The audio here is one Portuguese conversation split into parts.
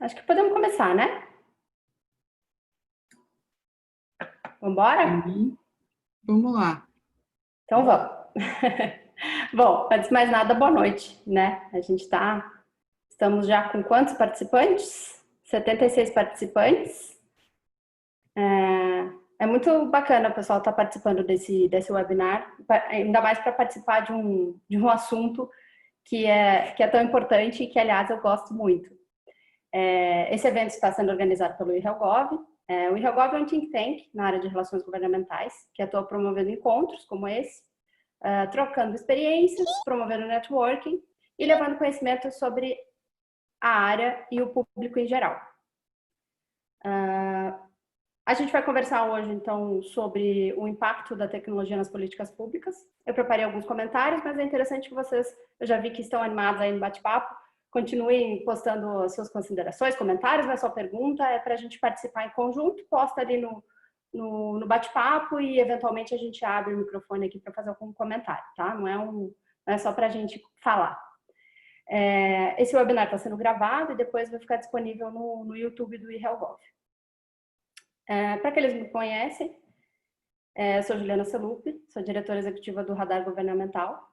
Acho que podemos começar, né? Vamos embora? Vamos lá. Então vamos. Bom, antes de mais nada, boa noite, né? Estamos já com quantos participantes? 76 participantes. É muito bacana o pessoal estar participando desse webinar, ainda mais para participar de um assunto que é tão importante e que, aliás, eu gosto muito. Esse evento está sendo organizado pelo IRELGOV. O IRELGOV é um think tank na área de relações governamentais, que atua promovendo encontros como esse, trocando experiências, promovendo networking e levando conhecimento sobre a área e o público em geral. A gente vai conversar hoje, então, sobre o impacto da tecnologia nas políticas públicas. Eu preparei alguns comentários, mas é interessante que vocês, eu já vi que estão animados aí no bate-papo, continuem postando suas considerações, comentários, não é só pergunta, é para a gente participar em conjunto, posta ali no bate-papo e, eventualmente, a gente abre o microfone aqui para fazer algum comentário, tá? Não é só para a gente falar. Esse webinar está sendo gravado e depois vai ficar disponível no YouTube do IRELGOV. Para aqueles que me conhecem, eu sou Juliana Celupi, sou diretora executiva do Radar Governamental.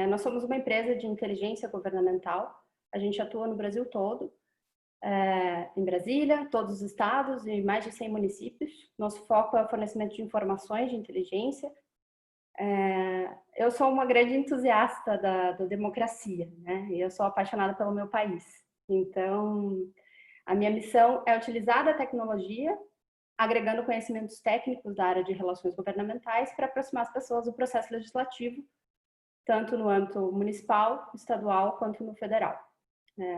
Nós somos uma empresa de inteligência governamental. A gente atua no Brasil todo, em Brasília, todos os estados e mais de 100 municípios. Nosso foco é o fornecimento de informações de inteligência. Eu sou uma grande entusiasta da democracia, né? E eu sou apaixonada pelo meu país. Então, a minha missão é utilizar a tecnologia agregando conhecimentos técnicos da área de relações governamentais para aproximar as pessoas do processo legislativo, tanto no âmbito municipal, estadual, quanto no federal.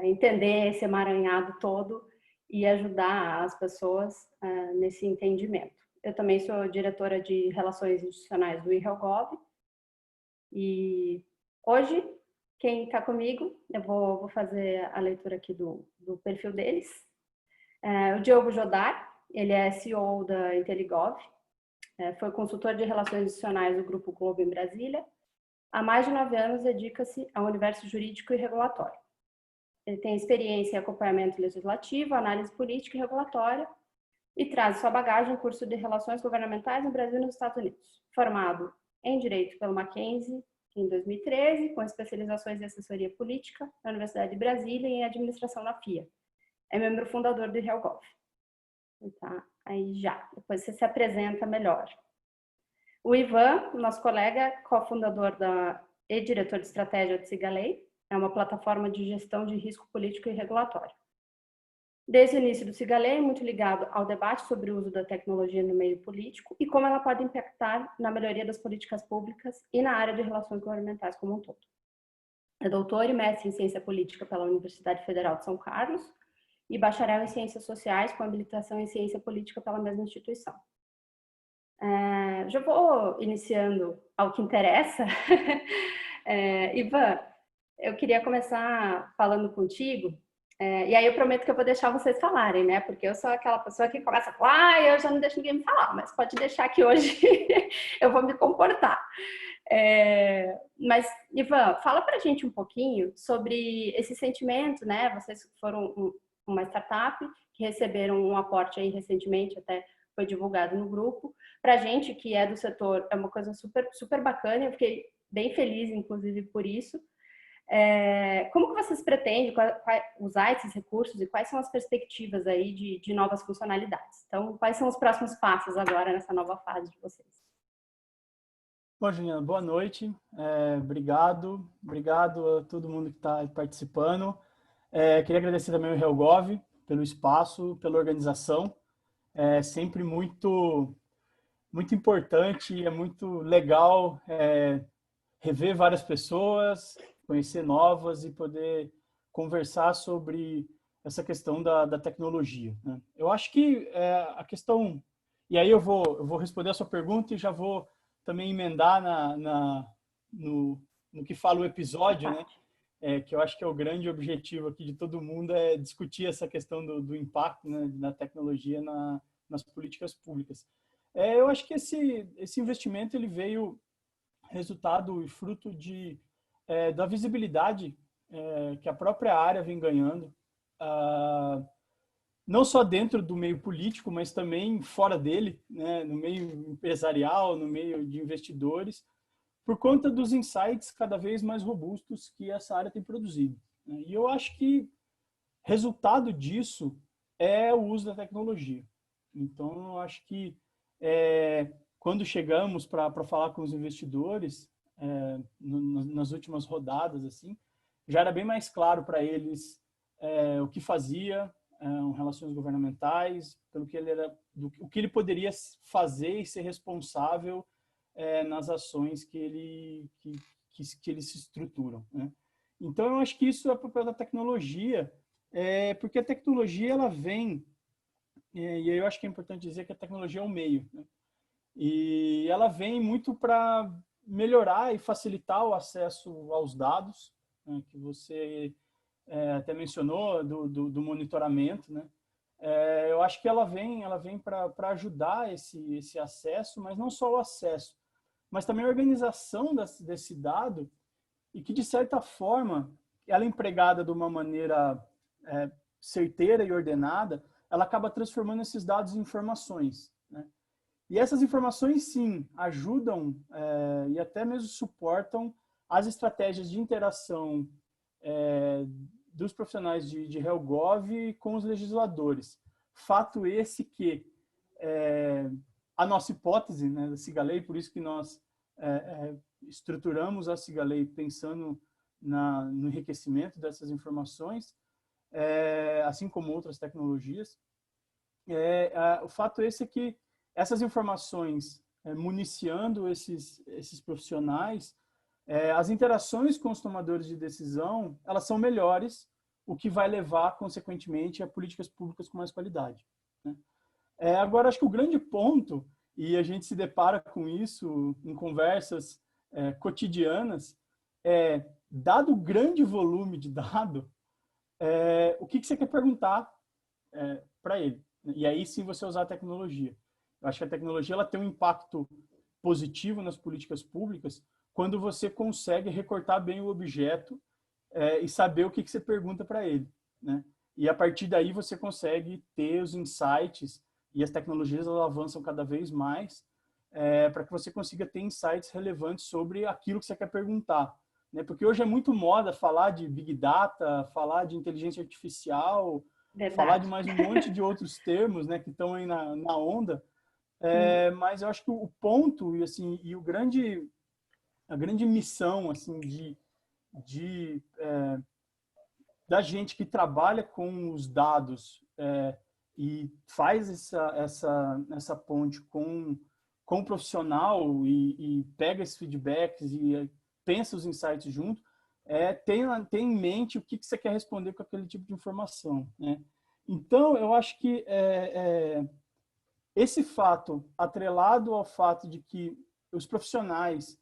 Entender esse emaranhado todo e ajudar as pessoas nesse entendimento. Eu também sou diretora de Relações Institucionais do IRELGOV e hoje, quem está comigo, eu vou fazer a leitura aqui do perfil deles. O Diogo Jodar, ele é CEO da Inteligov, foi consultor de relações institucionais do Grupo Globo em Brasília. Há mais de 9 anos dedica-se ao universo jurídico e regulatório. Ele tem experiência em acompanhamento legislativo, análise política e regulatória e traz sua bagagem em curso de relações governamentais no Brasil e nos Estados Unidos. Formado em Direito pelo Mackenzie em 2013, com especializações em assessoria política na Universidade de Brasília e em administração na FIA. É membro fundador do IRELGOV. Tá? Aí já, depois você se apresenta melhor. O Ivan, nosso colega, cofundador e diretor de estratégia de Sigalei, é uma plataforma de gestão de risco político e regulatório. Desde o início do Sigalei, muito ligado ao debate sobre o uso da tecnologia no meio político e como ela pode impactar na melhoria das políticas públicas e na área de relações governamentais como um todo. É doutor e mestre em ciência política pela Universidade Federal de São Carlos e bacharel em Ciências Sociais com habilitação em Ciência Política pela mesma instituição. Já vou iniciando ao que interessa. Ivan, eu queria começar falando contigo, e aí eu prometo que eu vou deixar vocês falarem, né? Porque eu sou aquela pessoa que começa a falar, eu já não deixo ninguém me falar, mas pode deixar que hoje eu vou me comportar. Mas, Ivan, fala pra gente um pouquinho sobre esse sentimento, né? Vocês foram uma startup que receberam um aporte aí recentemente, até foi divulgado no grupo. Pra gente que é do setor, é uma coisa super, super bacana, eu fiquei bem feliz, inclusive, por isso. Como que vocês pretendem usar esses recursos e quais são as perspectivas aí de novas funcionalidades? Então, quais são os próximos passos agora nessa nova fase de vocês? Bom, Juliana, boa noite. Obrigado a todo mundo que está participando. Queria agradecer também ao RELGOV pelo espaço, pela organização. É sempre muito importante, é muito legal rever várias pessoas, conhecer novas e poder conversar sobre essa questão da tecnologia, né? Eu acho que a questão... E aí eu vou responder a sua pergunta e já vou também emendar no que fala o episódio, né? Que eu acho que é o grande objetivo aqui de todo mundo, é discutir essa questão do impacto, né, da tecnologia nas políticas públicas. Eu acho que esse investimento ele veio resultado e fruto da visibilidade que a própria área vem ganhando. não só dentro do meio político, mas também fora dele, né, no meio empresarial, no meio de investidores, por conta dos insights cada vez mais robustos que essa área tem produzido, né? E eu acho que resultado disso é o uso da tecnologia. Então, eu acho que quando chegamos para falar com os investidores, nas últimas rodadas, assim, já era bem mais claro para eles o que fazia, relações governamentais, pelo que ele era, o que ele poderia fazer e ser responsável nas ações que eles se estruturam, né? Então, eu acho que isso é o papel da tecnologia, porque a tecnologia ela vem, e eu acho que é importante dizer que a tecnologia é um meio, né? E ela vem muito para melhorar e facilitar o acesso aos dados, né, que você até mencionou, do monitoramento, né? Eu acho que ela vem para ajudar esse acesso, mas não só o acesso, mas também a organização desse dado, e que, de certa forma, ela é empregada de uma maneira certeira e ordenada, ela acaba transformando esses dados em informações, né? E essas informações, sim, ajudam e até mesmo suportam as estratégias de interação dos profissionais de HelpGov com os legisladores. Fato esse que a nossa hipótese, né, da Sigalei, por isso que nós estruturamos a Sigalei pensando no enriquecimento dessas informações, assim como outras tecnologias. O fato esse é que essas informações, municiando esses profissionais, as interações com os tomadores de decisão, elas são melhores, o que vai levar, consequentemente, a políticas públicas com mais qualidade, né? Agora, acho que o grande ponto, e a gente se depara com isso em conversas cotidianas, dado o grande volume de dado, o que você quer perguntar para ele? E aí sim você usar a tecnologia. Eu acho que a tecnologia ela tem um impacto positivo nas políticas públicas quando você consegue recortar bem o objeto e saber o que você pergunta para ele, né? E a partir daí você consegue ter os insights, e as tecnologias elas avançam cada vez mais para que você consiga ter insights relevantes sobre aquilo que você quer perguntar, né? Porque hoje é muito moda falar de Big Data, falar de inteligência artificial, Verdade. falar de mais um monte de outros termos, né, que estão aí na onda. Mas eu acho que o ponto e a grande missão assim da gente que trabalha com os dados e faz essa ponte com o profissional e pega esses feedbacks e pensa os insights junto, tem em mente o que você quer responder com aquele tipo de informação, né? Então, eu acho que esse fato, atrelado ao fato de que os profissionais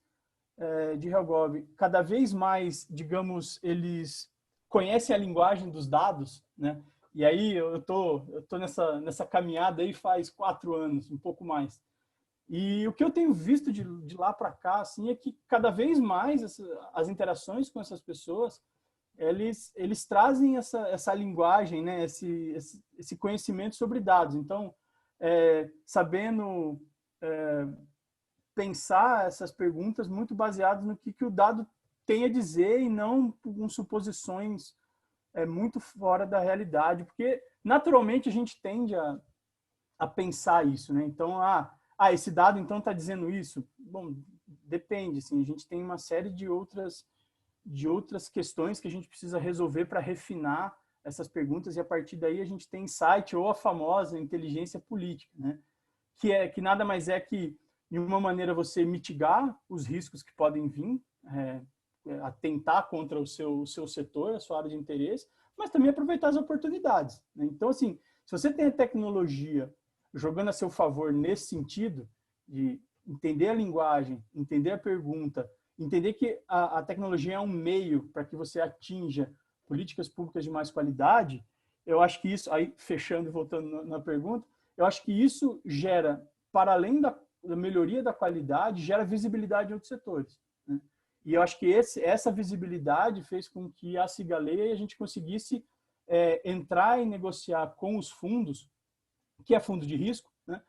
de HelpGov, cada vez mais, digamos, eles conhecem a linguagem dos dados, né? E aí eu tô nessa caminhada aí faz 4 anos, um pouco mais. E o que eu tenho visto de lá para cá, assim, é que cada vez mais as interações com essas pessoas, eles trazem essa linguagem, né? Esse conhecimento sobre dados. Então, sabendo pensar essas perguntas muito baseadas no que o dado tem a dizer e não com suposições muito fora da realidade, porque naturalmente a gente tende a pensar isso, né? Então, esse dado então está dizendo isso. Bom, depende, assim, a gente tem uma série de outras questões que a gente precisa resolver para refinar essas perguntas, e a partir daí a gente tem insight, ou a famosa inteligência política, né? Que nada mais é que, de uma maneira, você mitigar os riscos que podem vir, atentar contra o seu setor, a sua área de interesse, mas também aproveitar as oportunidades, né? Então, assim, se você tem a tecnologia jogando a seu favor nesse sentido, de entender a linguagem, entender a pergunta, entender que a tecnologia é um meio para que você atinja políticas públicas de mais qualidade, eu acho que isso, aí fechando e voltando na pergunta, eu acho que isso gera, para além da melhoria da qualidade, gera visibilidade em outros setores, né? E eu acho que essa visibilidade fez com que a Cigaleia a gente conseguisse entrar e negociar com os fundos, que é fundo de risco, né?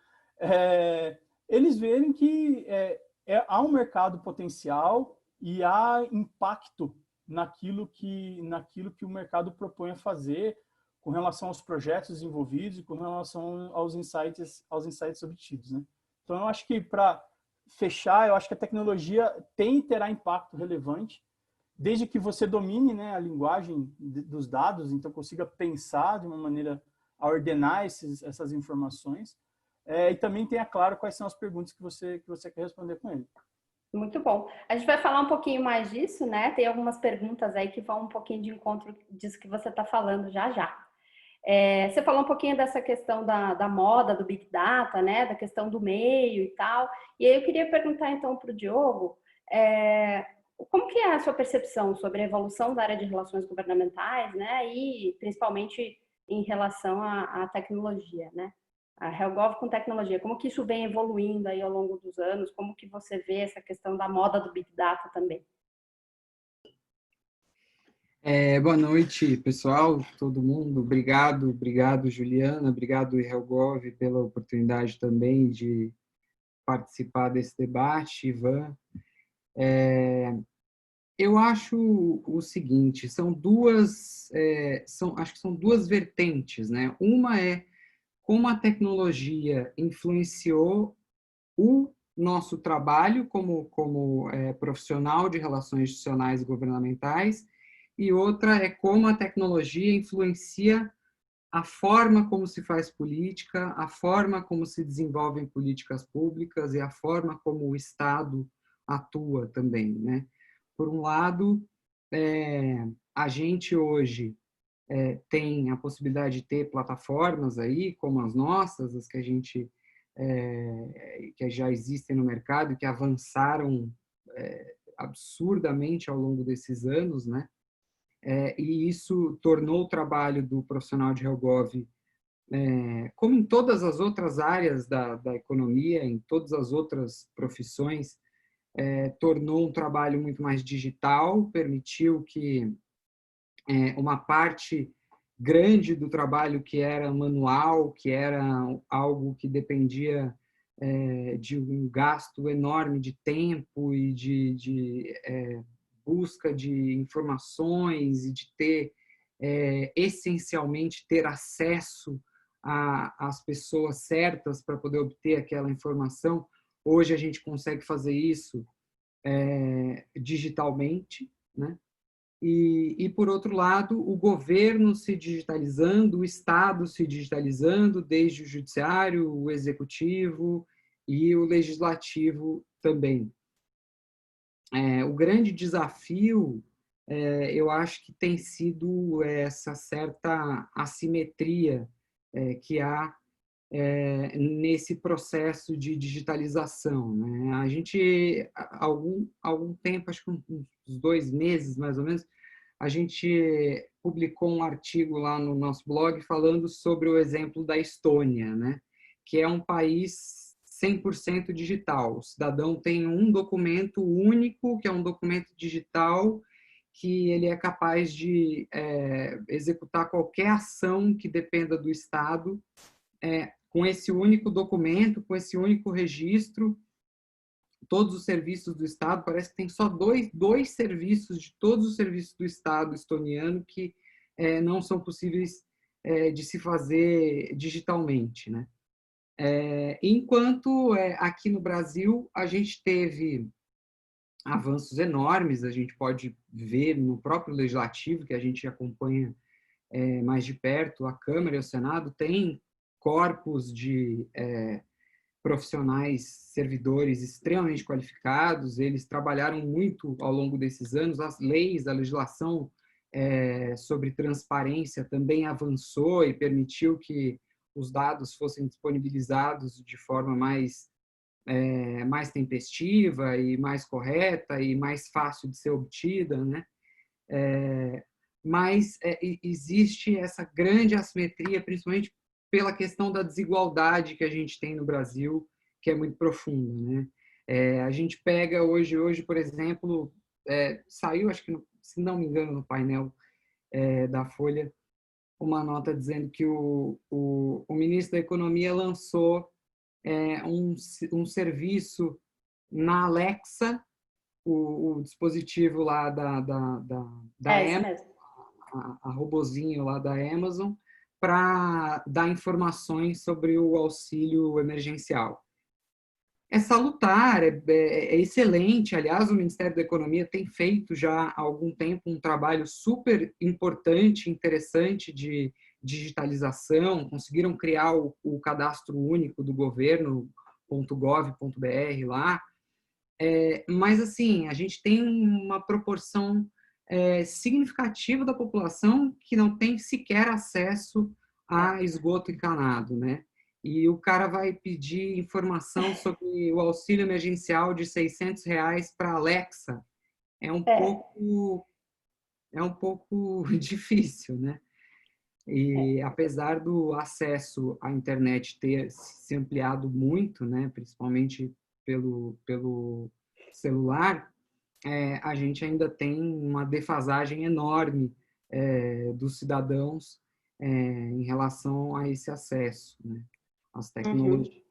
Eles verem que há um mercado potencial e há impacto naquilo que o mercado propõe a fazer com relação aos projetos desenvolvidos e com relação aos insights obtidos, né? Então, eu acho que, para fechar, eu acho que a tecnologia tem e terá impacto relevante, desde que você domine, né, a linguagem dos dados, então consiga pensar de uma maneira a ordenar essas informações, e também tenha claro quais são as perguntas que você quer responder com ele. Muito bom. A gente vai falar um pouquinho mais disso, né? Tem algumas perguntas aí que vão um pouquinho de encontro disso que você está falando já já. Você falou um pouquinho dessa questão da moda, do Big Data, né? Da questão do meio e tal. E aí eu queria perguntar então para o Diogo, como que é a sua percepção sobre a evolução da área de relações governamentais, né? E principalmente em relação à tecnologia, né? A HelpGov com tecnologia, como que isso vem evoluindo aí ao longo dos anos? Como que você vê essa questão da moda do Big Data também? Boa noite, pessoal, todo mundo. Obrigado, Juliana, obrigado, HelpGov, pela oportunidade também de participar desse debate, Ivan. Eu acho o seguinte, acho que são duas vertentes, né? Uma é como a tecnologia influenciou o nosso trabalho como profissional de relações institucionais e governamentais, e outra é como a tecnologia influencia a forma como se faz política, a forma como se desenvolvem políticas públicas e a forma como o Estado atua também, né? Por um lado, a gente hoje tem a possibilidade de ter plataformas aí, como as nossas, as que a gente que já existem no mercado e que avançaram absurdamente ao longo desses anos, né? E isso tornou o trabalho do profissional de HelpGov, como em todas as outras áreas da economia, em todas as outras profissões, tornou um trabalho muito mais digital, permitiu que uma parte grande do trabalho que era manual, que era algo que dependia de um gasto enorme de tempo e de busca de informações e de ter, essencialmente, ter acesso às pessoas certas para poder obter aquela informação. Hoje a gente consegue fazer isso digitalmente, né? E, por outro lado, o governo se digitalizando, o Estado se digitalizando, desde o judiciário, o executivo e o legislativo também. O grande desafio, eu acho que tem sido essa certa assimetria que há nesse processo de digitalização, né? A gente, há algum tempo, acho que uns 2 meses, mais ou menos, a gente publicou um artigo lá no nosso blog falando sobre o exemplo da Estônia, né? Que é um país 100% digital. O cidadão tem um documento único, que é um documento digital, que ele é capaz de executar qualquer ação que dependa do Estado, com esse único documento, com esse único registro. Todos os serviços do Estado, parece que tem só dois serviços de todos os serviços do Estado estoniano que não são possíveis de se fazer digitalmente, né? Enquanto aqui no Brasil a gente teve avanços enormes, a gente pode ver no próprio Legislativo, que a gente acompanha mais de perto, a Câmara e o Senado têm corpos de profissionais, servidores extremamente qualificados, eles trabalharam muito ao longo desses anos, as leis, a legislação sobre transparência também avançou e permitiu que os dados fossem disponibilizados de forma mais tempestiva e mais correta e mais fácil de ser obtida, né? Mas existe essa grande assimetria, principalmente pela questão da desigualdade que a gente tem no Brasil, que é muito profunda, né? A gente pega hoje, por exemplo, saiu, acho que, se não me engano, no painel da Folha, uma nota dizendo que o ministro da Economia lançou um serviço na Alexa, o dispositivo lá da Isso Amazon, mesmo. a robozinho lá da Amazon, para dar informações sobre o auxílio emergencial. É salutar, é excelente. Aliás, o Ministério da Economia tem feito já há algum tempo um trabalho super importante, interessante de digitalização. Conseguiram criar o cadastro único do governo, .gov.br lá. Mas, assim, a gente tem uma proporção significativa da população que não tem sequer acesso a esgoto encanado, né? E o cara vai pedir informação sobre o auxílio emergencial de R$ 600 para a Alexa. É um pouco difícil, né? E apesar do acesso à internet ter se ampliado muito, né, principalmente pelo celular, a gente ainda tem uma defasagem enorme dos cidadãos em relação a esse acesso, né, às tecnologias. Uhum.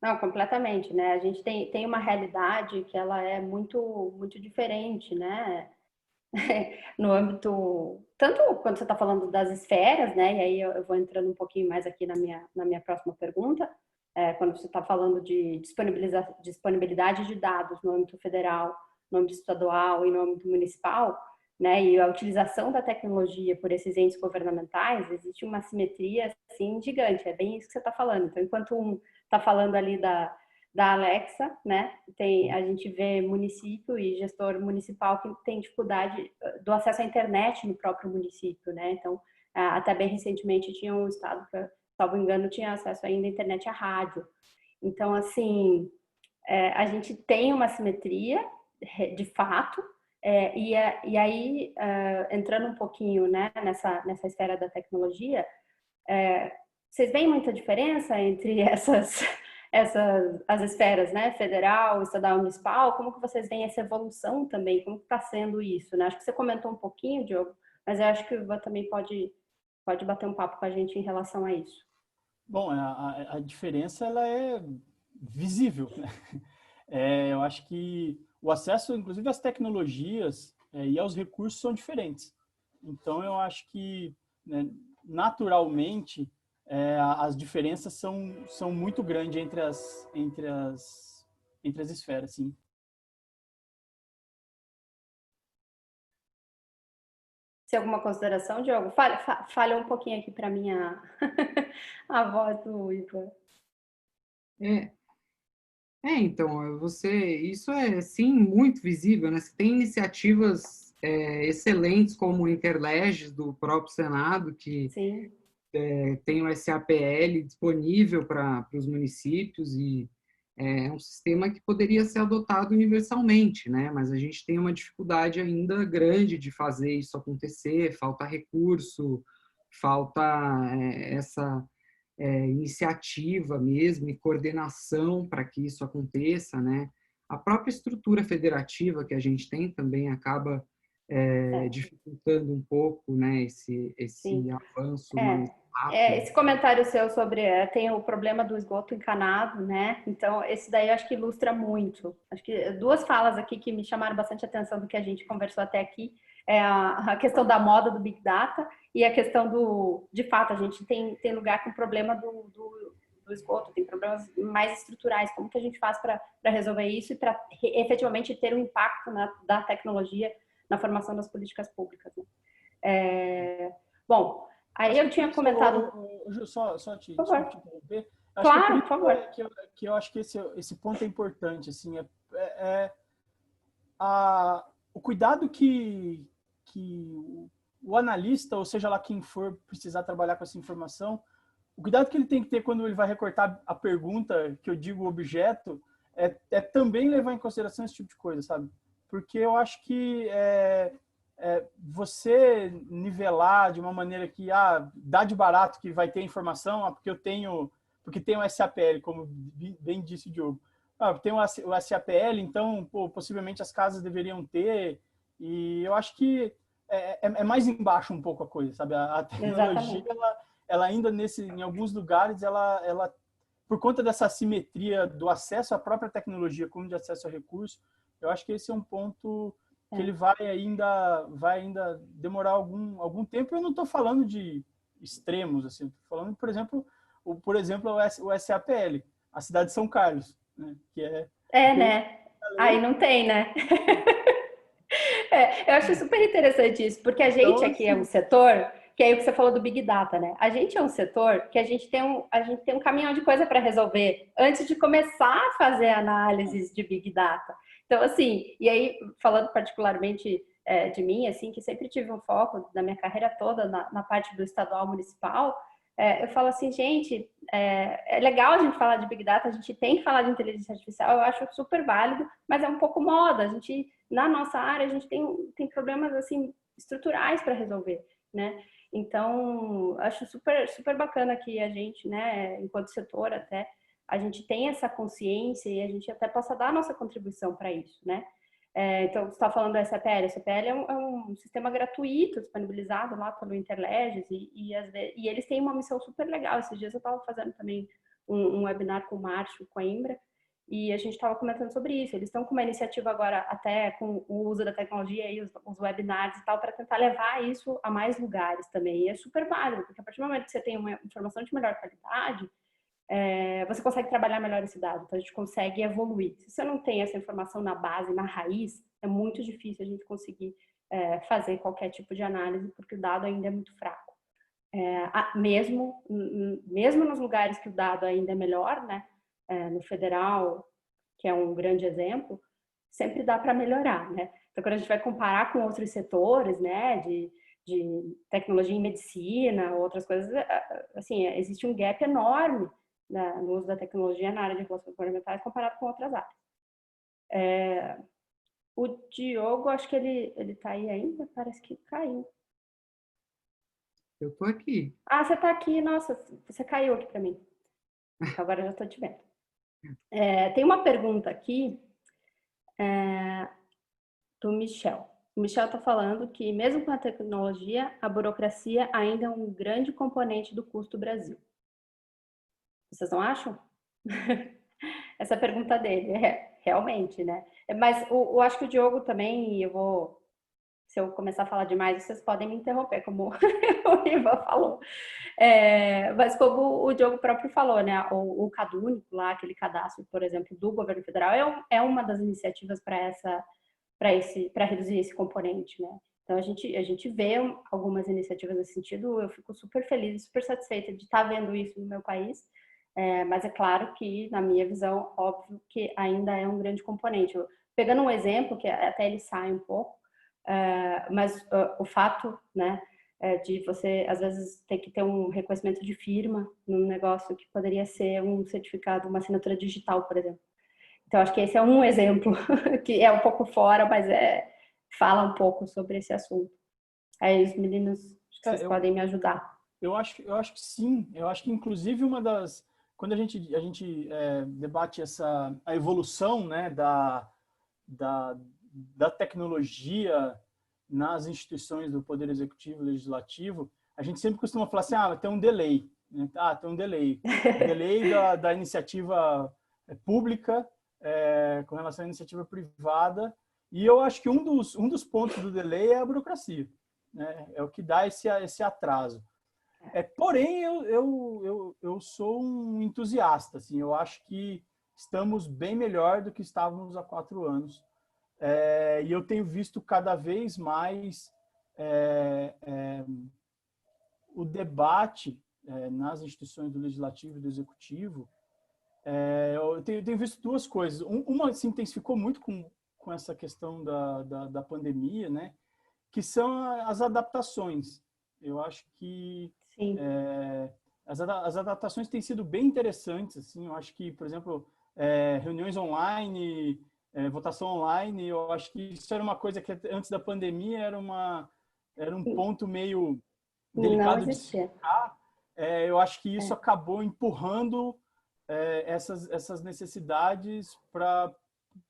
Não, completamente, né? A gente tem uma realidade que ela é muito diferente, né? No âmbito, tanto quando você está falando das esferas, né? E aí eu vou entrando um pouquinho mais aqui na minha próxima pergunta, quando você está falando de disponibilidade de dados no âmbito federal, no âmbito estadual e no âmbito municipal, né? E a utilização da tecnologia por esses entes governamentais, existe uma simetria, assim, gigante. É bem isso que você está falando. Então, enquanto um está falando ali da Alexa, né? A gente vê município e gestor municipal que tem dificuldade do acesso à internet no próprio município, né? Então, até bem recentemente tinha um estado que, salvo engano, tinha acesso ainda à internet à rádio. Então, assim, a gente tem uma simetria, de fato, e aí, entrando um pouquinho, né, nessa esfera da tecnologia, vocês veem muita diferença entre as esferas, né, federal, estadual, municipal? Como que vocês veem essa evolução também? Como que está sendo isso, né? Acho que você comentou um pouquinho, Diogo, mas eu acho que o Ivan também pode bater um papo com a gente em relação a isso. Bom, a diferença ela é visível, né? Eu acho que o acesso, inclusive, às tecnologias e aos recursos são diferentes. Então, eu acho que, né, naturalmente, as diferenças são muito grandes entre as esferas, sim. Se alguma consideração, Diogo? Fale um pouquinho aqui para mim a voz do Ivan. Então, isso é, sim, muito visível, né? Você tem iniciativas excelentes como o Interleges do próprio Senado, que Sim. Tem o SAPL disponível para os municípios e é um sistema que poderia ser adotado universalmente, né? Mas a gente tem uma dificuldade ainda grande de fazer isso acontecer, falta recurso, falta essa iniciativa mesmo e coordenação para que isso aconteça, né? A própria estrutura federativa que a gente tem também acaba dificultando um pouco, né, esse avanço mais rápido. Esse comentário seu sobre tem o problema do esgoto encanado, né? Então, esse daí eu acho que ilustra muito. Acho que duas falas aqui que me chamaram bastante atenção do que a gente conversou até aqui é a questão da moda do Big Data e a questão de fato, a gente tem lugar com problema do esgoto, tem problemas mais estruturais. Como que a gente faz para resolver isso e para efetivamente ter um impacto da tecnologia na formação das políticas públicas, né? Bom, aí eu tinha comentado... Só te interromper. Claro, por favor. Que eu acho que esse ponto é importante. Assim, o cuidado que o analista, ou seja lá quem for precisar trabalhar com essa informação, o cuidado que ele tem que ter quando ele vai recortar a pergunta, que eu digo objeto, é também levar em consideração esse tipo de coisa, sabe? Porque eu acho que você nivelar de uma maneira que dá de barato que vai ter informação, porque tem o SAPL, como bem disse o Diogo. Tem o SAPL, então possivelmente as casas deveriam ter. E eu acho que é mais embaixo um pouco a coisa, sabe? A tecnologia, ela ainda em alguns lugares, ela por conta dessa assimetria do acesso à própria tecnologia como de acesso a recurso, eu acho que esse é um ponto que ele vai ainda demorar algum tempo. Eu não estou falando de extremos, assim, estou falando, por exemplo, o SAPL, a cidade de São Carlos, né? Que né? Aí não tem, né? Eu acho super interessante isso, porque a gente aqui é um setor, que é o que você falou do Big Data, né? A gente é um setor que a gente tem um caminhão de coisa para resolver antes de começar a fazer análises de Big Data. Então, assim, e aí, falando particularmente de mim, assim, que sempre tive um foco na minha carreira toda na parte do estadual municipal, eu falo assim, gente, é legal a gente falar de Big Data, a gente tem que falar de inteligência artificial, eu acho super válido, mas é um pouco moda, a gente, na nossa área, a gente tem problemas, assim, estruturais para resolver, né? Então, acho super, super bacana que a gente, né, enquanto setor até, a gente tem essa consciência e a gente até possa dar a nossa contribuição para isso, né? Então, você está falando do SAPL. O SAPL é um sistema gratuito, disponibilizado lá pelo Interleges e eles têm uma missão super legal. Esses dias eu estava fazendo também um webinar com o Márcio Coimbra e a gente estava comentando sobre isso. Eles estão com uma iniciativa agora, até com o uso da tecnologia e os webinars e tal, para tentar levar isso a mais lugares também. E é super válido, porque a partir do momento que você tem uma informação de melhor qualidade, você consegue trabalhar melhor esse dado, então a gente consegue evoluir. Se você não tem essa informação na base, na raiz, é muito difícil a gente conseguir fazer qualquer tipo de análise, porque o dado ainda é muito fraco. Mesmo nos lugares que o dado ainda é melhor, né? No federal, que é um grande exemplo, sempre dá para melhorar, né? Então, quando a gente vai comparar com outros setores, né, de tecnologia em medicina, outras coisas, assim, existe um gap enorme no uso da tecnologia na área de relações governamentais comparado com outras áreas. O Diogo, acho que ele tá aí ainda, parece que caiu. Eu tô aqui. Ah, você tá aqui, nossa, você caiu aqui para mim. Agora eu já tô te vendo. Tem uma pergunta aqui do Michel. O Michel está falando que, mesmo com a tecnologia, a burocracia ainda é um grande componente do custo do Brasil. Vocês não acham? Essa pergunta dele, realmente, né? Mas eu acho que o Diogo também, se eu começar a falar demais, vocês podem me interromper, como o Ivan falou. Mas como o Diogo próprio falou, né? O CadÚnico lá, aquele cadastro, por exemplo, do governo federal, é uma das iniciativas para reduzir esse componente, né? Então, a gente vê algumas iniciativas nesse sentido, eu fico super feliz, super satisfeita de estar vendo isso no meu país, mas é claro que, na minha visão, óbvio que ainda é um grande componente. Pegando um exemplo, que até ele sai um pouco, mas o fato, né, de você, às vezes, ter que ter um reconhecimento de firma num negócio que poderia ser um certificado, uma assinatura digital, por exemplo. Então, acho que esse é um exemplo que é um pouco fora, mas fala um pouco sobre esse assunto. Aí, os meninos, vocês podem me ajudar. Eu acho que sim. Eu acho que, inclusive, quando a gente debate a evolução, né, da tecnologia nas instituições do Poder Executivo e Legislativo, a gente sempre costuma falar assim, tem um delay. Né? Tem um delay. Delay da iniciativa pública com relação à iniciativa privada. E eu acho que um dos pontos do delay é a burocracia. Né? É o que dá esse atraso. Porém, eu sou um entusiasta. Assim, eu acho que estamos bem melhor do que estávamos há 4 anos. E eu tenho visto cada vez mais o debate nas instituições do Legislativo e do Executivo. Eu tenho visto 2 coisas. Uma se intensificou muito com essa questão da pandemia, né? Que são as adaptações. Eu acho que as adaptações têm sido bem interessantes. Assim, eu acho que, por exemplo, reuniões online, votação online, eu acho que isso era uma coisa que antes da pandemia era um ponto meio delicado de se tocar. Eu acho que isso acabou empurrando essas necessidades para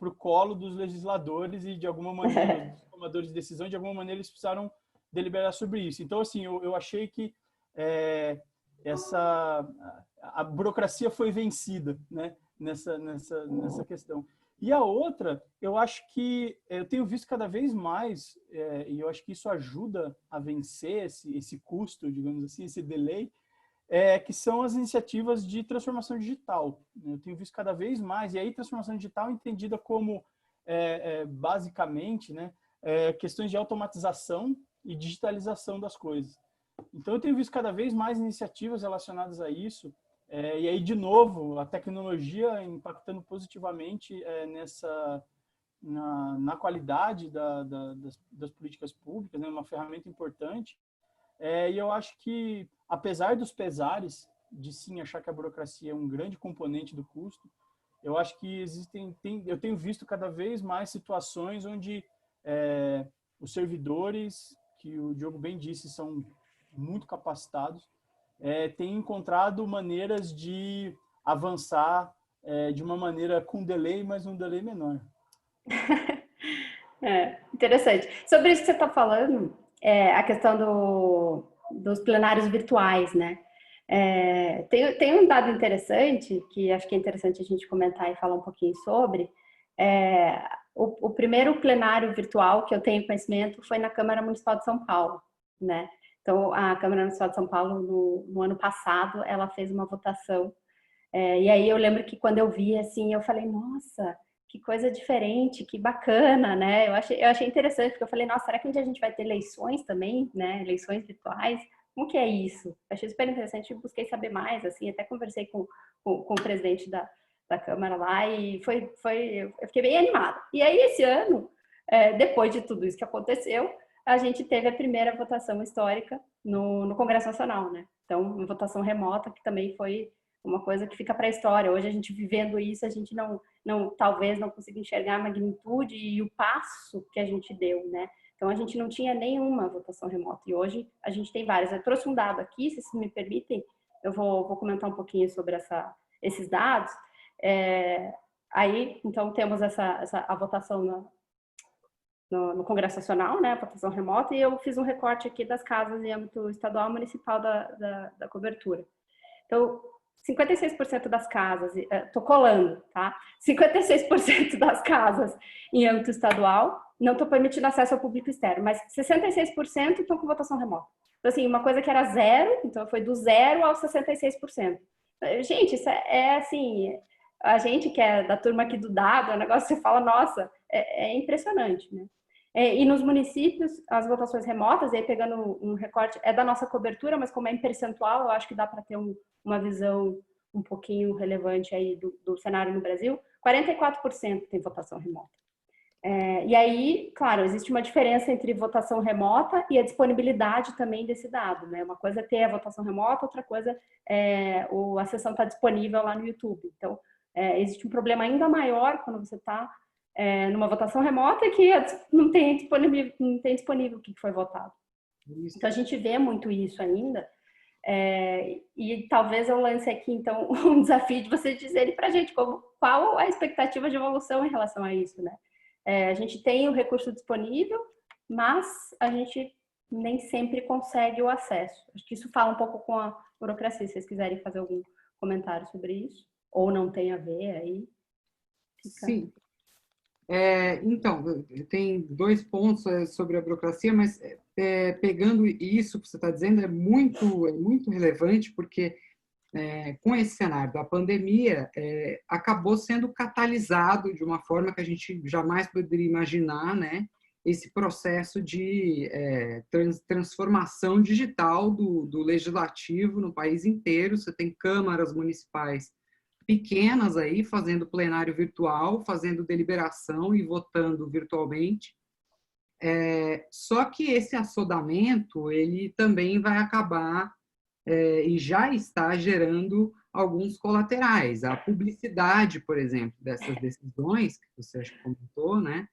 o colo dos legisladores e, de alguma maneira, os tomadores de decisão, de alguma maneira, eles precisaram deliberar sobre isso. Então, assim, eu achei que a burocracia foi vencida, né, nessa questão. E a outra, eu acho que eu tenho visto cada vez mais, e eu acho que isso ajuda a vencer esse custo, digamos assim, esse delay, que são as iniciativas de transformação digital. Eu tenho visto cada vez mais, e aí transformação digital entendida como, basicamente, né, questões de automatização e digitalização das coisas. Então, eu tenho visto cada vez mais iniciativas relacionadas a isso, e aí, de novo, a tecnologia impactando positivamente na qualidade das políticas públicas, né, uma ferramenta importante. E eu acho que, apesar dos pesares de sim achar que a burocracia é um grande componente do custo, eu acho que eu tenho visto cada vez mais situações onde os servidores, que o Diogo bem disse, são muito capacitados, têm encontrado maneiras de avançar de uma maneira com delay, mas um delay menor. Interessante. Sobre isso que você está falando, a questão dos plenários virtuais, né? Tem um dado interessante, que acho que é interessante a gente comentar e falar um pouquinho sobre. O primeiro plenário virtual que eu tenho conhecimento foi na Câmara Municipal de São Paulo, né? Então, a Câmara Municipal de São Paulo, no ano passado, ela fez uma votação. E aí eu lembro que quando eu vi, assim, eu falei, nossa, que coisa diferente, que bacana, né? Eu achei interessante, porque eu falei, nossa, será que um dia a gente vai ter eleições também, né? Eleições virtuais? Como que é isso? Eu achei super interessante, busquei saber mais, assim, até conversei com o presidente da Câmara lá e eu fiquei bem animada. E aí, esse ano, depois de tudo isso que aconteceu, a gente teve a primeira votação histórica no Congresso Nacional, né? Então, uma votação remota, que também foi uma coisa que fica para a história. Hoje, a gente vivendo isso, a gente talvez não consiga enxergar a magnitude e o passo que a gente deu, né? Então, a gente não tinha nenhuma votação remota. E hoje, a gente tem várias. Eu trouxe um dado aqui, se vocês me permitem, eu vou comentar um pouquinho sobre esses dados. Aí, então, temos a votação no Congresso Nacional, né, a votação remota, e eu fiz um recorte aqui das casas em âmbito estadual e municipal da cobertura. Então, 56% das casas, tô colando, tá? 56% das casas em âmbito estadual não estão permitindo acesso ao público externo, mas 66% estão com votação remota. Então, assim, uma coisa que era zero, então foi do 0 aos 66%. Gente, isso assim, a gente que é da turma aqui do dado, é um negócio que você fala, nossa, é impressionante, né? E nos municípios, as votações remotas, e aí pegando um recorte, é da nossa cobertura, mas como é em percentual, eu acho que dá para ter uma visão um pouquinho relevante aí do cenário no Brasil. 44% tem votação remota. E aí, claro, existe uma diferença entre votação remota e a disponibilidade também desse dado, né? Uma coisa é ter a votação remota, outra coisa a sessão está disponível lá no YouTube. Então, existe um problema ainda maior quando você está numa votação remota que não tem disponível o que foi votado. Isso. Então, a gente vê muito isso ainda. E talvez eu lance aqui, então, um desafio de vocês dizerem para a gente qual a expectativa de evolução em relação a isso, né? A gente tem o recurso disponível, mas a gente nem sempre consegue o acesso. Acho que isso fala um pouco com a burocracia, se vocês quiserem fazer algum comentário sobre isso, ou não tem a ver aí. Sim. Então, tem 2 pontos sobre a burocracia, mas pegando isso que você está dizendo, é muito relevante, porque com esse cenário da pandemia, acabou sendo catalisado de uma forma que a gente jamais poderia imaginar, né? Esse processo de transformação digital do legislativo no país inteiro. Você tem câmaras municipais pequenas aí, fazendo plenário virtual, fazendo deliberação e votando virtualmente. Só que esse assodamento, ele também vai acabar e já está gerando alguns colaterais. A publicidade, por exemplo, dessas decisões, que você acho que comentou, né?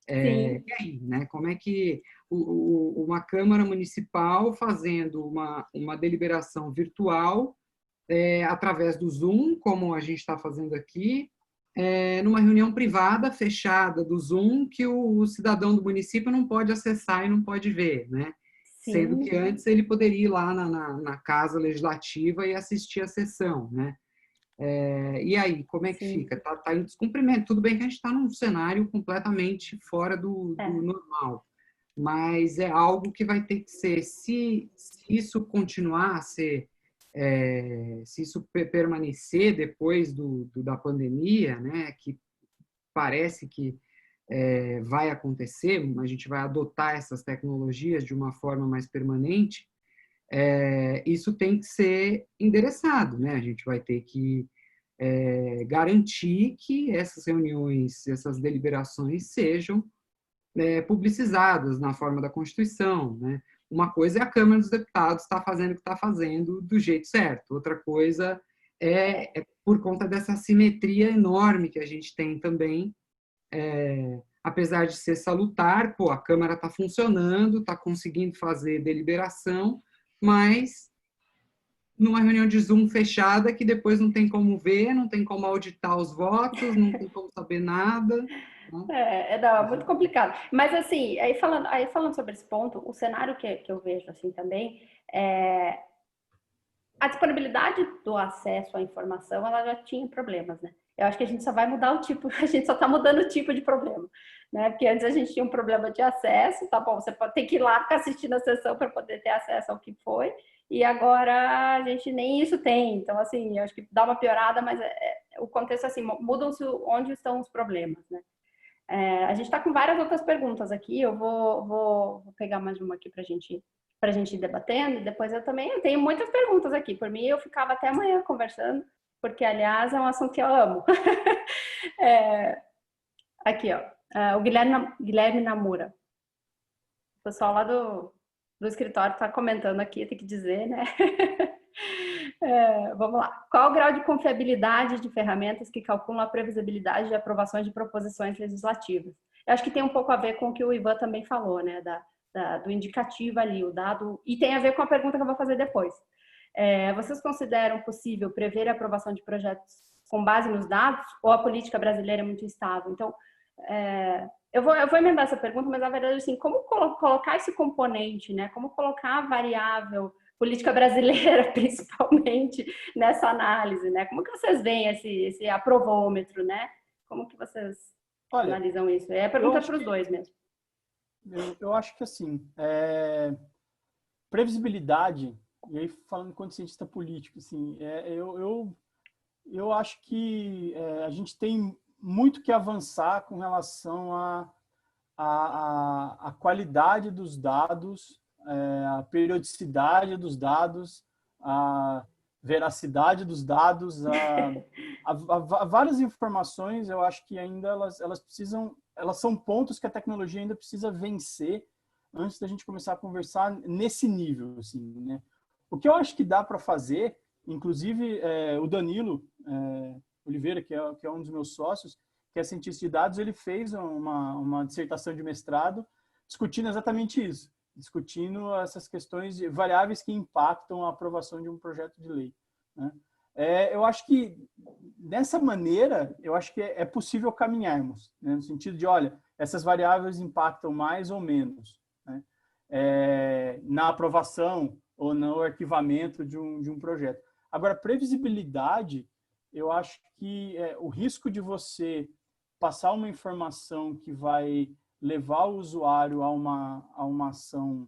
E aí, né? Como é que uma Câmara Municipal fazendo uma deliberação virtual através do Zoom, como a gente está fazendo aqui, numa reunião privada, fechada do Zoom, que o cidadão do município não pode acessar e não pode ver, né? sendo que antes ele poderia ir lá na Casa Legislativa e assistir a sessão, né? E aí, como é que fica? Tá em descumprimento. Tudo bem que a gente está num cenário completamente fora do normal, mas é algo que vai ter que ser, se isso continuar a ser, se isso permanecer depois da pandemia, né, que parece que vai acontecer, a gente vai adotar essas tecnologias de uma forma mais permanente, isso tem que ser endereçado, né? A gente vai ter que garantir que essas reuniões, essas deliberações sejam publicizadas na forma da Constituição, né? Uma coisa é a Câmara dos Deputados estar fazendo o que está fazendo do jeito certo, outra coisa é por conta dessa assimetria enorme que a gente tem também, apesar de ser salutar, a Câmara está funcionando, está conseguindo fazer deliberação, mas numa reunião de Zoom fechada que depois não tem como ver, não tem como auditar os votos, não tem como saber nada. Né? Não, é muito complicado. Mas, assim, aí falando sobre esse ponto, o cenário que eu vejo, assim, também, a disponibilidade do acesso à informação, ela já tinha problemas, né? Eu acho que a gente só vai mudar o tipo, a gente só está mudando o tipo de problema, né? Porque antes a gente tinha um problema de acesso, tá bom, você pode ter que ir lá ficar assistindo a sessão para poder ter acesso ao que foi, e agora a gente nem isso tem. Então, assim, eu acho que dá uma piorada, mas o contexto, assim, mudam-se onde estão os problemas, né? A gente está com várias outras perguntas aqui, eu vou pegar mais uma aqui para a gente ir debatendo, depois eu tenho muitas perguntas aqui, por mim eu ficava até amanhã conversando, porque, aliás, é um assunto que eu amo. Aqui, ó, o Guilherme Namura, o pessoal lá do escritório está comentando aqui, tem que dizer, né? Vamos lá. Qual o grau de confiabilidade de ferramentas que calculam a previsibilidade de aprovações de proposições legislativas? Eu acho que tem um pouco a ver com o que o Ivan também falou, né? Do indicativo ali, o dado, e tem a ver com a pergunta que eu vou fazer depois. Vocês consideram possível prever a aprovação de projetos com base nos dados, ou a política brasileira é muito instável? Então, eu vou emendar essa pergunta, mas na verdade, assim, como colocar esse componente, né? Como colocar a variável política brasileira, principalmente, nessa análise, né? Como que vocês veem esse aprovômetro, né? Como que vocês analisam isso? A pergunta para os dois mesmo. Eu acho que, assim, previsibilidade, e aí falando enquanto cientista político, assim, eu acho que a gente tem muito que avançar com relação à qualidade dos dados, a periodicidade dos dados, a veracidade dos dados, várias informações. Eu acho que ainda elas são pontos que a tecnologia ainda precisa vencer antes da gente começar a conversar nesse nível, assim, né? O que eu acho que dá para fazer, inclusive o Danilo Oliveira, que é um dos meus sócios, que é cientista de dados, ele fez uma dissertação de mestrado discutindo exatamente isso, discutindo essas questões de variáveis que impactam a aprovação de um projeto de lei, né? Eu acho que, dessa maneira, eu acho que é possível caminharmos, né? No sentido de, olha, essas variáveis impactam mais ou menos, né? Na aprovação ou no arquivamento de um projeto. Agora, previsibilidade, eu acho que o risco de você passar uma informação que vai levar o usuário a uma ação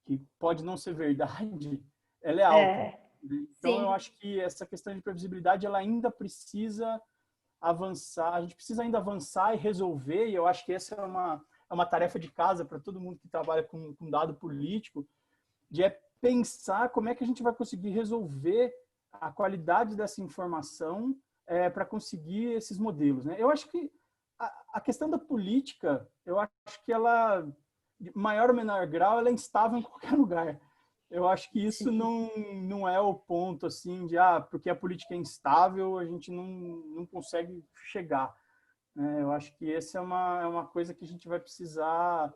que pode não ser verdade, ela é alta. Então, Sim. eu acho que essa questão de previsibilidade, ela ainda precisa avançar, a gente precisa ainda avançar e resolver, e eu acho que essa é uma tarefa de casa para todo mundo que trabalha com dado político, de pensar como é que a gente vai conseguir resolver a qualidade dessa informação para conseguir esses modelos, né? Eu acho que a questão da política, eu acho que ela, de maior ou menor grau, ela é instável em qualquer lugar. Eu acho que isso não é o ponto, assim, de porque a política é instável, a gente não consegue chegar, né? Eu acho que essa é uma coisa que a gente vai precisar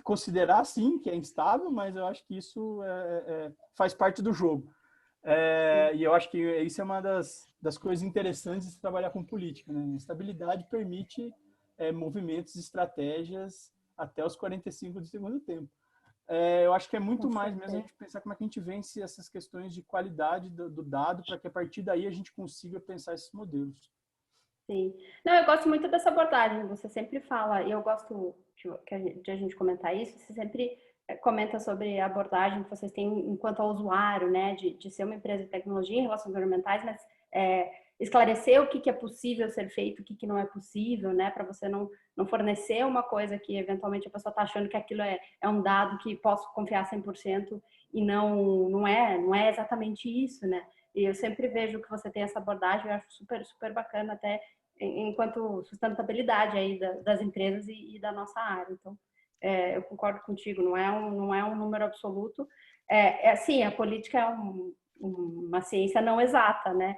considerar, sim, que é instável, mas eu acho que isso faz parte do jogo. E eu acho que isso é uma das coisas interessantes de trabalhar com política, né? A estabilidade permite movimentos, estratégias até os 45 do segundo tempo. eu acho que é muito Com mais mesmo a certeza. gente pensar como é que a gente vence essas questões de qualidade do dado, para que a partir daí a gente consiga pensar esses modelos. Sim. Não, eu gosto muito dessa abordagem. Você sempre fala, e eu gosto de a gente comentar isso, você sempre comenta sobre a abordagem que vocês têm enquanto usuário, né, de ser uma empresa de tecnologia em relações governamentais, mas esclarecer o que é possível ser feito, o que não é possível, né, para você não fornecer uma coisa que eventualmente a pessoa está achando que aquilo é um dado que posso confiar 100% e não é exatamente isso, né? E eu sempre vejo que você tem essa abordagem, eu acho super, super bacana até enquanto sustentabilidade aí das empresas e da nossa área. Então, eu concordo contigo, não é um número absoluto. Sim, a política é uma ciência não exata, né?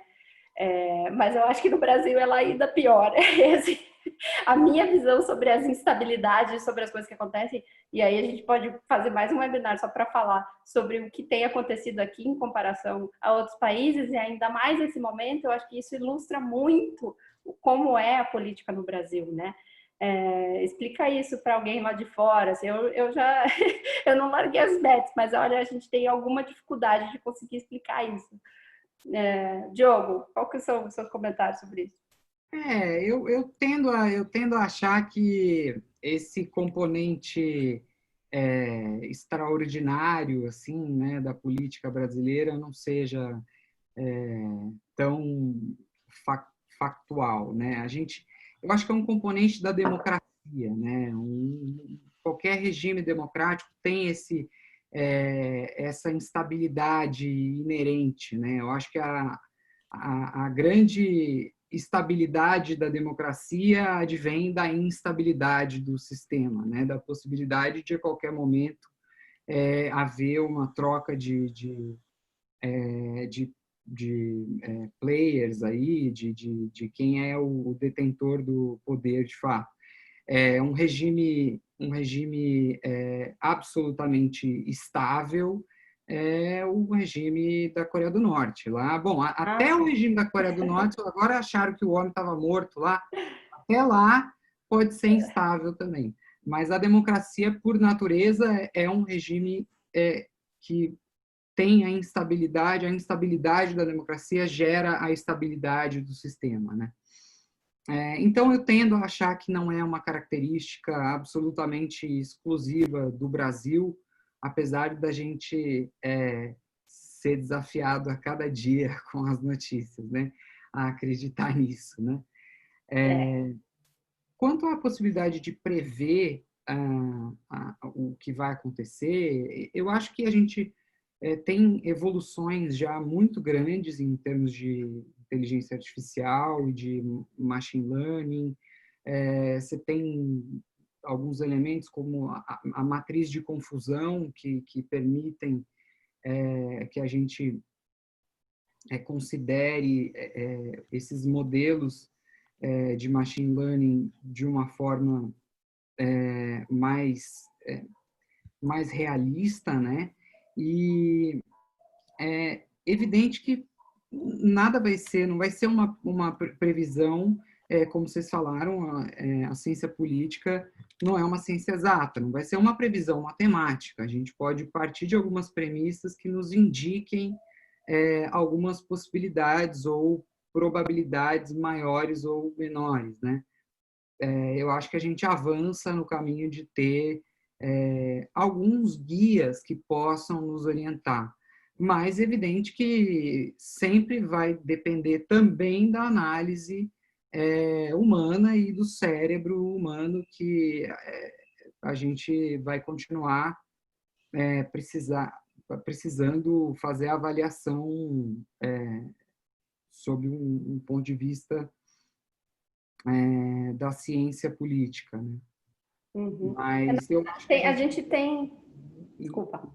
Mas eu acho que no Brasil ela ainda pior. A minha visão sobre as instabilidades, sobre as coisas que acontecem, e aí a gente pode fazer mais um webinar só para falar sobre o que tem acontecido aqui em comparação a outros países, e ainda mais nesse momento, eu acho que isso ilustra muito como é a política no Brasil, né? Explica isso para alguém lá de fora. Assim, eu já eu não larguei as bets, mas olha, a gente tem alguma dificuldade de conseguir explicar isso. Diogo, qual que são os seus comentários sobre isso? Eu tendo a achar que esse componente extraordinário assim, né, da política brasileira não seja tão factual, né? Eu acho que é um componente da democracia, né? Qualquer regime democrático tem essa instabilidade inerente, né? Eu acho que a grande estabilidade da democracia advém da instabilidade do sistema, né? Da possibilidade de a qualquer momento haver uma troca de players aí, de quem é o detentor do poder de fato. Um regime absolutamente estável é o regime da Coreia do Norte. Lá, bom, até o regime da Coreia do Norte, agora acharam que o homem estava morto lá, até lá pode ser instável também. Mas a democracia, por natureza, é um regime que tem a instabilidade da democracia gera a estabilidade do sistema, né? Então, eu tendo a achar que não é uma característica absolutamente exclusiva do Brasil, apesar da gente ser desafiado a cada dia com as notícias, né? A acreditar nisso, né? Quanto à possibilidade de prever o que vai acontecer, eu acho que a gente tem evoluções já muito grandes em termos de inteligência artificial e de machine learning. Você tem alguns elementos como a matriz de confusão que permitem que a gente considere esses modelos de machine learning de uma forma mais realista, né? E é evidente que não vai ser uma previsão, como vocês falaram, a ciência política não é uma ciência exata, não vai ser uma previsão matemática. A gente pode partir de algumas premissas que nos indiquem algumas possibilidades ou probabilidades maiores ou menores, né? Eu acho que a gente avança no caminho de ter alguns guias que possam nos orientar. Mas é evidente que sempre vai depender também da análise humana e do cérebro humano que a gente vai continuar precisando fazer a avaliação sob um ponto de vista da ciência política, né? Uhum. Mas eu acho que A gente tem... Desculpa.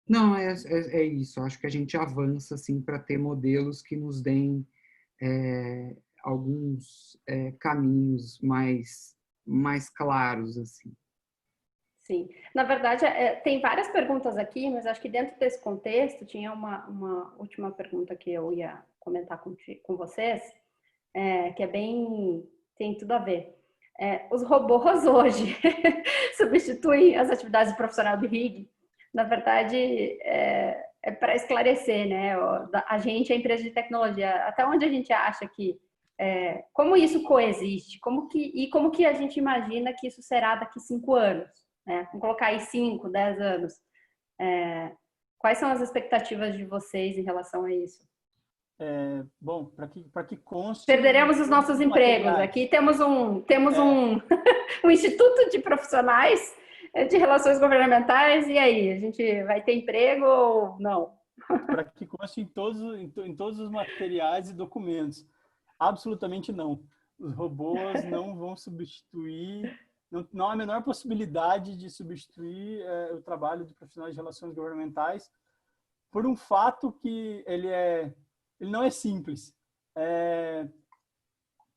Não, é isso. Acho que a gente avança assim para ter modelos que nos deem alguns caminhos mais claros assim. Sim. Na verdade, tem várias perguntas aqui, mas acho que dentro desse contexto tinha uma última pergunta que eu ia comentar com vocês, que tem tudo a ver. Os robôs hoje substituem as atividades do profissional do RIG. Na verdade, para esclarecer, né? A gente é empresa de tecnologia. Até onde a gente acha que como isso coexiste? Como que a gente imagina que isso será daqui 5 anos? Né? Vamos colocar aí 5, 10 anos. Quais são as expectativas de vocês em relação a isso? Bom, para que conste... Perderemos os nossos empregos. Aqui temos um instituto de profissionais de relações governamentais, e aí? A gente vai ter emprego ou não? Para que conste em todos os materiais e documentos. Absolutamente não. Os robôs não vão substituir, não há a menor possibilidade de substituir o trabalho de profissionais de relações governamentais, por um fato que ele não é simples.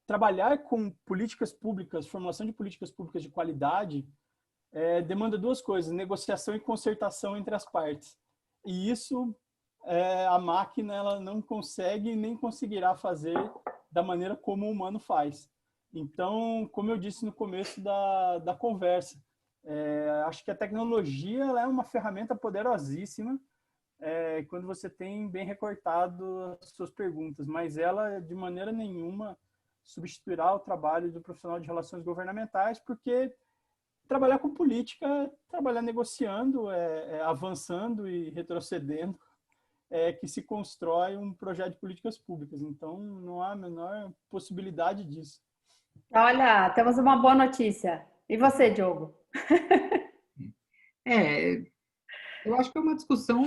Trabalhar com políticas públicas, formulação de políticas públicas de qualidade, demanda 2 coisas: negociação e concertação entre as partes. E isso a máquina ela não consegue nem conseguirá fazer da maneira como o humano faz. Então, como eu disse no começo da conversa, acho que a tecnologia ela é uma ferramenta poderosíssima quando você tem bem recortado as suas perguntas, mas ela de maneira nenhuma substituirá o trabalho do profissional de relações governamentais, porque trabalhar com política é trabalhar negociando, avançando e retrocedendo, que se constrói um projeto de políticas públicas. Então, não há a menor possibilidade disso. Olha, temos uma boa notícia. E você, Diogo? Eu acho que é uma discussão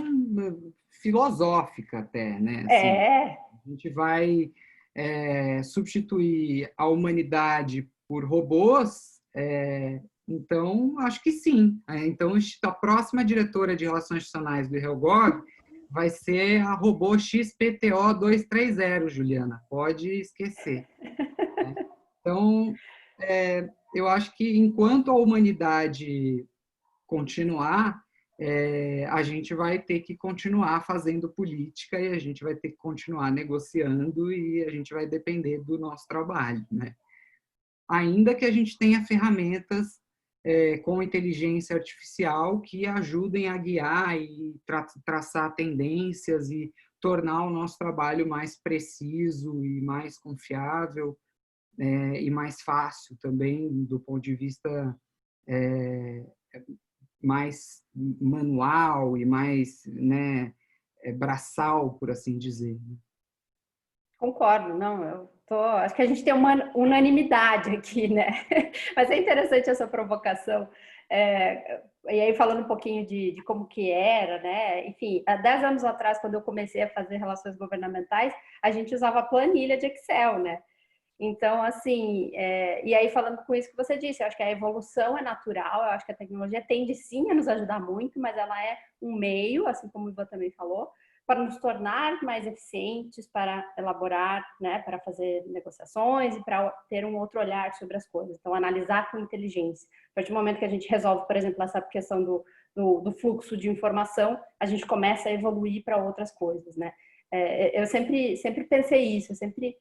filosófica até, né? Assim, a gente vai substituir a humanidade por robôs, então acho que sim. Então, a próxima diretora de Relações Institucionais do HelGov vai ser a robô XPTO 230, Juliana. Pode esquecer. Né? Então, eu acho que enquanto a humanidade continuar, a gente vai ter que continuar fazendo política e a gente vai ter que continuar negociando e a gente vai depender do nosso trabalho, né? Ainda que a gente tenha ferramentas com inteligência artificial que ajudem a guiar e traçar tendências e tornar o nosso trabalho mais preciso e mais confiável e mais fácil também do ponto de vista mais manual e mais, né, braçal, por assim dizer. Concordo, não, acho que a gente tem uma unanimidade aqui, né? Mas é interessante essa provocação. E aí, falando um pouquinho de como que era, né? Enfim, há 10 anos atrás, quando eu comecei a fazer relações governamentais, a gente usava planilha de Excel, né? Então, assim, e aí falando com isso que você disse, eu acho que a evolução é natural, eu acho que a tecnologia tende sim a nos ajudar muito, mas ela é um meio, assim como o Ivan também falou, para nos tornar mais eficientes, para elaborar, né, para fazer negociações e para ter um outro olhar sobre as coisas. Então, analisar com inteligência. A partir do momento que a gente resolve, por exemplo, essa questão do fluxo de informação, a gente começa a evoluir para outras coisas, né? Eu sempre pensei isso, eu sempre...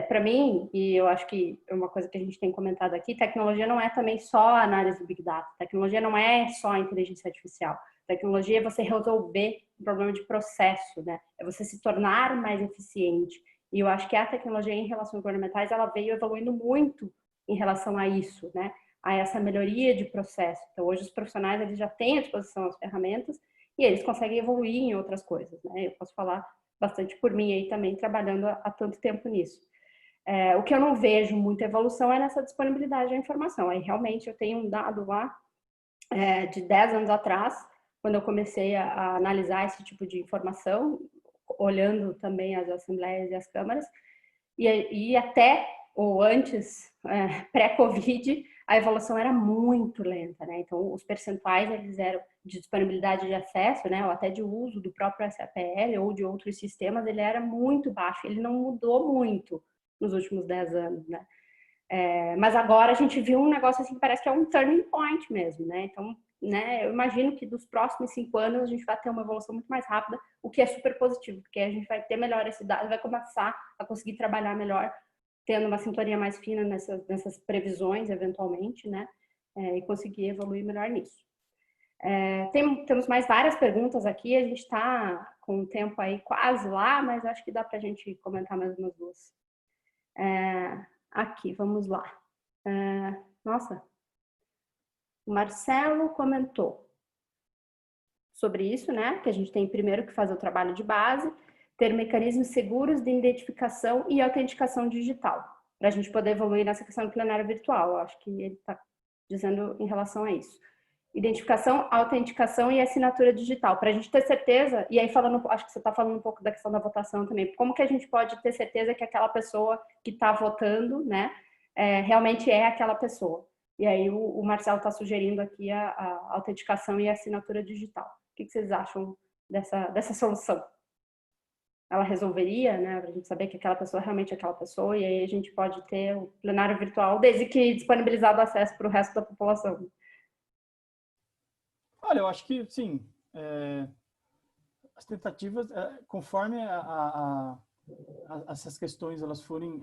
para mim, e eu acho que é uma coisa que a gente tem comentado aqui, tecnologia não é também só a análise do Big Data, tecnologia não é só a inteligência artificial, tecnologia é você resolver um problema de processo, né? É você se tornar mais eficiente. E eu acho que a tecnologia em relações governamentais, ela veio evoluindo muito em relação a isso, né? A essa melhoria de processo. Então, hoje os profissionais, eles já têm à disposição as ferramentas e eles conseguem evoluir em outras coisas, né? Eu posso falar bastante por mim aí também, trabalhando há tanto tempo nisso. O que eu não vejo muita evolução é nessa disponibilidade da informação. Aí, realmente, eu tenho um dado lá de 10 anos atrás, quando eu comecei a analisar esse tipo de informação, olhando também as assembleias e as câmaras, e até ou antes, pré-Covid, a evolução era muito lenta, né? Então, os percentuais eles eram de disponibilidade de acesso, né, ou até de uso do próprio SAPL ou de outros sistemas, ele era muito baixo, ele não mudou muito nos últimos 10 anos, né? Mas agora a gente viu um negócio assim que parece que é um turning point mesmo, né? Então, né, eu imagino que dos próximos 5 anos a gente vai ter uma evolução muito mais rápida, o que é super positivo, porque a gente vai ter melhor esse dado, vai começar a conseguir trabalhar melhor tendo uma sintonia mais fina nessas previsões, eventualmente, né? E conseguir evoluir melhor nisso. Temos mais várias perguntas aqui, a gente está com o tempo aí quase lá, mas acho que dá para a gente comentar mais umas duas. Aqui, vamos lá. Nossa, o Marcelo comentou sobre isso, né? Que a gente tem primeiro que fazer o trabalho de base, ter mecanismos seguros de identificação e autenticação digital, para a gente poder evoluir nessa questão do plenário virtual. Eu acho que ele está dizendo em relação a isso. Identificação, autenticação e assinatura digital, para a gente ter certeza, e aí falando, acho que você está falando um pouco da questão da votação também, como que a gente pode ter certeza que aquela pessoa que está votando, né, realmente é aquela pessoa. E aí o Marcelo está sugerindo aqui a autenticação e a assinatura digital. O que vocês acham dessa solução? Ela resolveria, né, para a gente saber que aquela pessoa realmente é aquela pessoa, e aí a gente pode ter o plenário virtual, desde que disponibilizado acesso para o resto da população. Olha, eu acho que, sim, as tentativas, conforme essas questões elas forem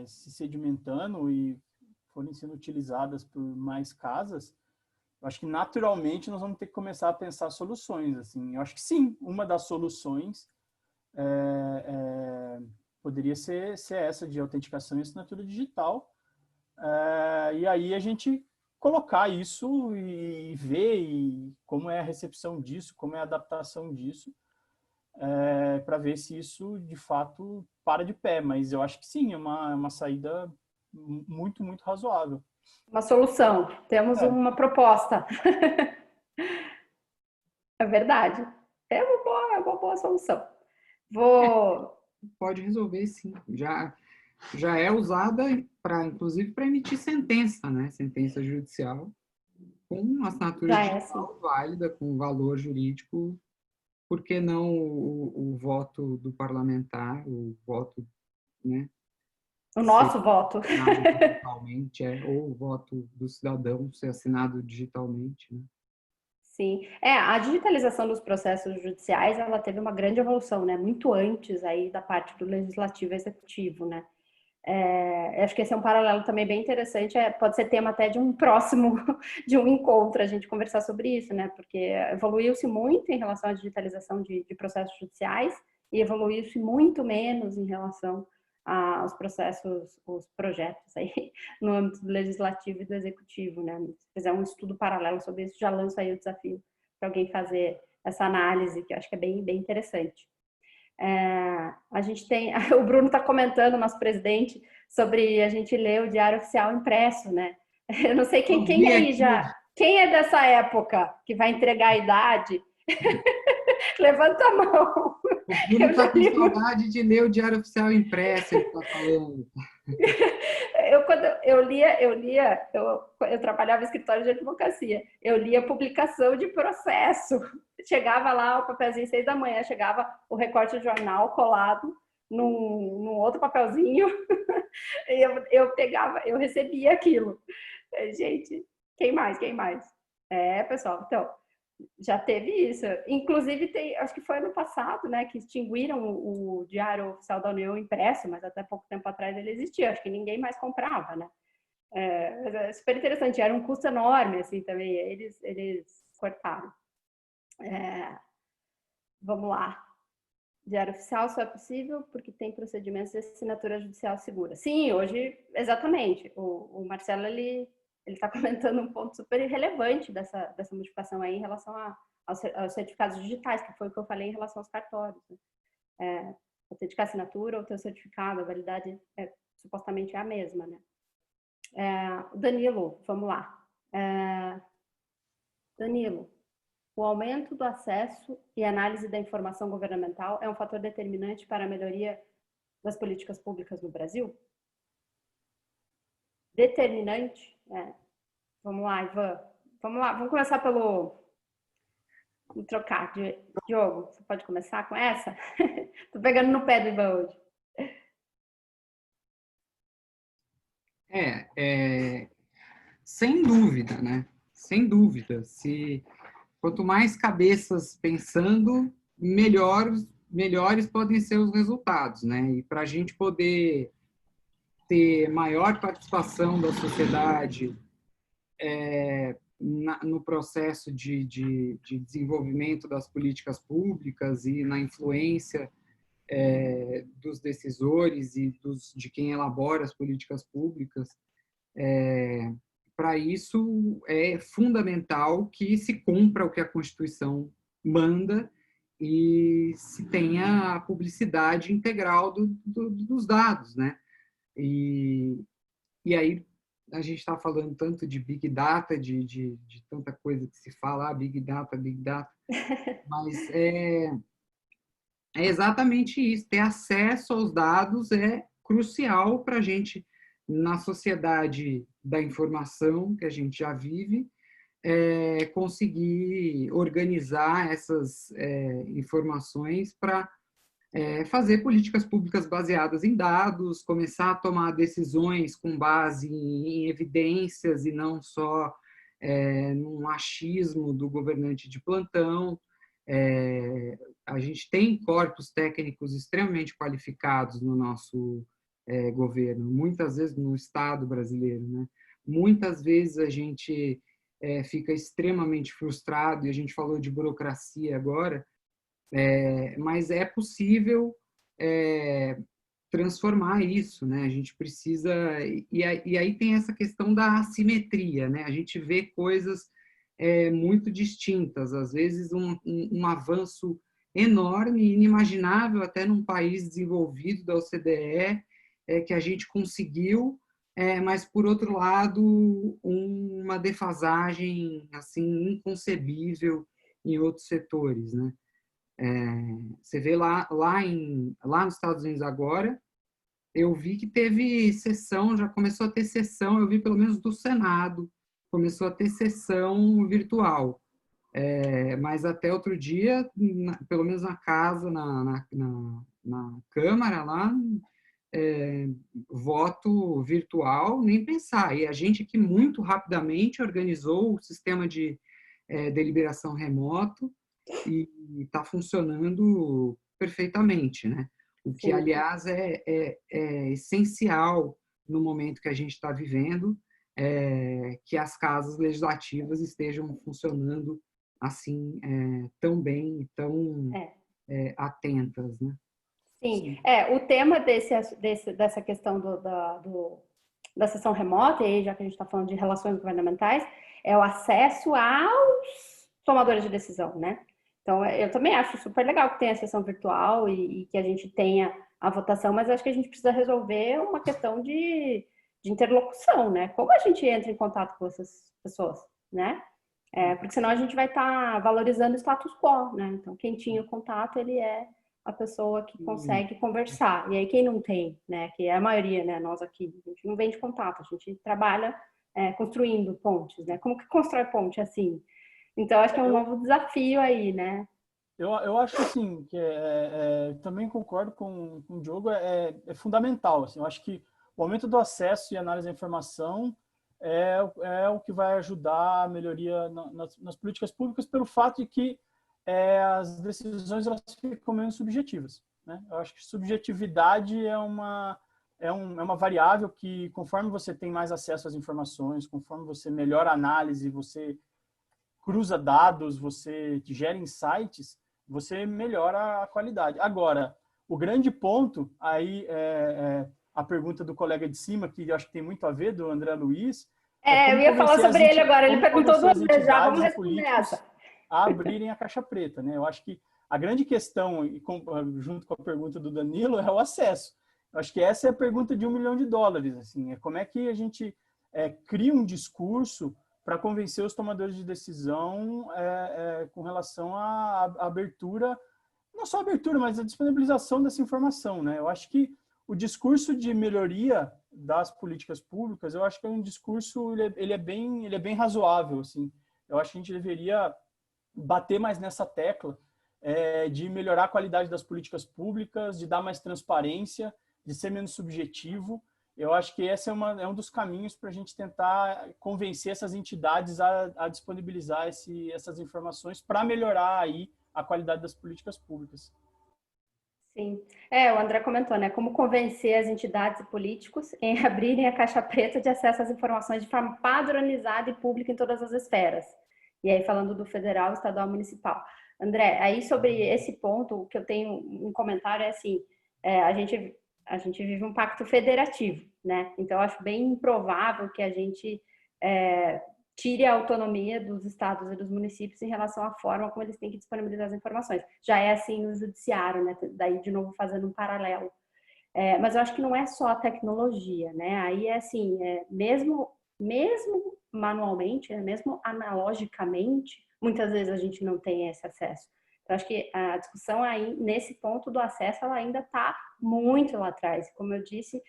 se sedimentando e forem sendo utilizadas por mais casas, eu acho que naturalmente nós vamos ter que começar a pensar soluções. Assim. Eu acho que sim, uma das soluções poderia ser essa de autenticação e assinatura digital. E aí a gente colocar isso e ver como é a recepção disso, como é a adaptação disso, para ver se isso, de fato, para de pé. Mas eu acho que sim, é uma saída muito, muito razoável. Uma solução. Temos uma proposta. É verdade. É uma boa solução. Pode resolver, sim. Já é usada, inclusive, para emitir sentença, né? Sentença judicial, com assinatura digital válida, com valor jurídico. Por que não o voto do parlamentar, o voto, né? O nosso voto. Digitalmente, ou o voto do cidadão ser assinado digitalmente, né? Sim. A digitalização dos processos judiciais, ela teve uma grande evolução, né? Muito antes aí da parte do legislativo e executivo, né? Acho que esse é um paralelo também bem interessante, pode ser tema até de um próximo, de um encontro, a gente conversar sobre isso, né? Porque evoluiu-se muito em relação à digitalização de processos judiciais e evoluiu-se muito menos em relação aos processos, os projetos aí no âmbito do legislativo e do executivo, né? Se fizer um estudo paralelo sobre isso, já lanço aí o desafio para alguém fazer essa análise, que eu acho que é bem interessante. A gente tem, o Bruno está comentando, nosso presidente, sobre a gente ler o Diário Oficial impresso, né? Eu não sei quem aí já, quem é dessa época que vai entregar a idade? Levanta a mão. O Bruno está com saudade de ler o Diário Oficial impresso, ele está falando. Quando eu lia, eu trabalhava em escritório de advocacia, eu lia publicação de processo. Chegava lá o papelzinho 6 da manhã, chegava o recorte de jornal colado num outro papelzinho, e eu recebia aquilo. Gente, quem mais? Pessoal, então, já teve isso. Inclusive, acho que foi ano passado, né, que extinguiram o Diário Oficial da União impresso, mas até pouco tempo atrás ele existia. Acho que ninguém mais comprava, né? É super interessante. Era um custo enorme, assim, também. Eles cortaram. Vamos lá. Diário Oficial só é possível porque tem procedimentos de assinatura judicial segura. Sim, hoje, exatamente. O Marcelo, ele está comentando um ponto super relevante dessa modificação aí em relação aos certificados digitais, que foi o que eu falei em relação aos cartórios. Né? Autenticar a assinatura ou ter o certificado, a validade supostamente é a mesma, né? Danilo, vamos lá. Danilo, o aumento do acesso e análise da informação governamental é um fator determinante para a melhoria das políticas públicas no Brasil? Determinante? Vamos lá, Ivan. Vamos lá, vamos começar pelo... Vamos trocar. Diogo, você pode começar com essa? Tô pegando no pé do Ivan hoje. Sem dúvida, né? Sem dúvida. Quanto mais cabeças pensando, melhores podem ser os resultados, né? E para a gente poder ter maior participação da sociedade no processo de desenvolvimento das políticas públicas e na influência dos decisores e de quem elabora as políticas públicas. Para isso, é fundamental que se cumpra o que a Constituição manda e se tenha a publicidade integral dos dados, né? E aí a gente está falando tanto de Big Data, de tanta coisa que se fala, Big Data, mas é exatamente isso. Ter acesso aos dados é crucial para a gente, na sociedade da informação que a gente já vive, conseguir organizar essas informações para fazer políticas públicas baseadas em dados, começar a tomar decisões com base em evidências e não só num achismo do governante de plantão. A gente tem corpos técnicos extremamente qualificados no nosso governo, muitas vezes no Estado brasileiro, né? Muitas vezes a gente fica extremamente frustrado, e a gente falou de burocracia agora, mas é possível transformar isso, né? A gente precisa... E aí tem essa questão da assimetria, né? A gente vê coisas muito distintas, às vezes um avanço enorme, inimaginável até num país desenvolvido da OCDE, que a gente conseguiu, mas, por outro lado, uma defasagem assim, inconcebível em outros setores, né? Você vê lá nos Estados Unidos agora, eu vi que teve sessão, já começou a ter sessão, eu vi pelo menos do Senado, começou a ter sessão virtual. Mas até outro dia, pelo menos na casa, na Câmara lá, voto virtual, nem pensar. E a gente aqui muito rapidamente organizou o sistema de deliberação remoto e está funcionando perfeitamente, né? O que, aliás, é essencial no momento que a gente está vivendo, que as casas legislativas estejam funcionando assim tão bem, tão atentas, né? Sim, o tema dessa questão da sessão remota, e aí, já que a gente está falando de relações governamentais, é o acesso aos tomadores de decisão, né? Então, eu também acho super legal que tenha a sessão virtual e que a gente tenha a votação, mas acho que a gente precisa resolver uma questão de interlocução, né? Como a gente entra em contato com essas pessoas, né? Porque senão a gente vai estar valorizando o status quo, né? Então, quem tinha o contato, ele é a pessoa que consegue conversar. E aí, quem não tem, né? Que é a maioria, né? Nós aqui, a gente não vende contato, a gente trabalha construindo pontes, né? Como que constrói ponte assim? Então, acho que é um novo desafio aí, né? Eu acho, assim, que também concordo com o Diogo, é fundamental. Assim, eu acho que o aumento do acesso e análise da informação é o que vai ajudar a melhoria nas políticas públicas, pelo fato de que as decisões elas ficam menos subjetivas, né? Eu acho que subjetividade é uma variável que, conforme você tem mais acesso às informações, conforme você melhora a análise, você cruza dados, você gera insights, você melhora a qualidade. Agora, o grande ponto, aí a pergunta do colega de cima, que eu acho que tem muito a ver, do André Luiz, eu ia falar sobre ele agora, ele perguntou duas vezes já, vamos responder essa. A abrirem a caixa preta, né? Eu acho que a grande questão, junto com a pergunta do Danilo, é o acesso. Eu acho que essa é a pergunta de $1 milhão, assim, como é que a gente cria um discurso para convencer os tomadores de decisão com relação à abertura, não só a abertura, mas a disponibilização dessa informação, né? Eu acho que o discurso de melhoria das políticas públicas, eu acho que é um discurso, ele é bem razoável, assim. Eu acho que a gente deveria bater mais nessa tecla de melhorar a qualidade das políticas públicas, de dar mais transparência, de ser menos subjetivo. Eu acho que esse é um dos caminhos para a gente tentar convencer essas entidades a disponibilizar essas informações para melhorar aí a qualidade das políticas públicas. Sim. O André comentou, né? Como convencer as entidades e políticos em abrirem a caixa preta de acesso às informações de forma padronizada e pública em todas as esferas. E aí, falando do federal, estadual e municipal. André, aí sobre esse ponto, o que eu tenho um comentário é assim, a gente vive um pacto federativo, né? Então, eu acho bem improvável que a gente tire a autonomia dos estados e dos municípios em relação à forma como eles têm que disponibilizar as informações. Já é assim no judiciário, né? Daí, de novo, fazendo um paralelo. Mas eu acho que não é só a tecnologia, né? Aí é assim, mesmo manualmente, mesmo analogicamente, muitas vezes a gente não tem esse acesso. Então, acho que a discussão aí, nesse ponto do acesso, ela ainda está muito lá atrás. Como eu disse,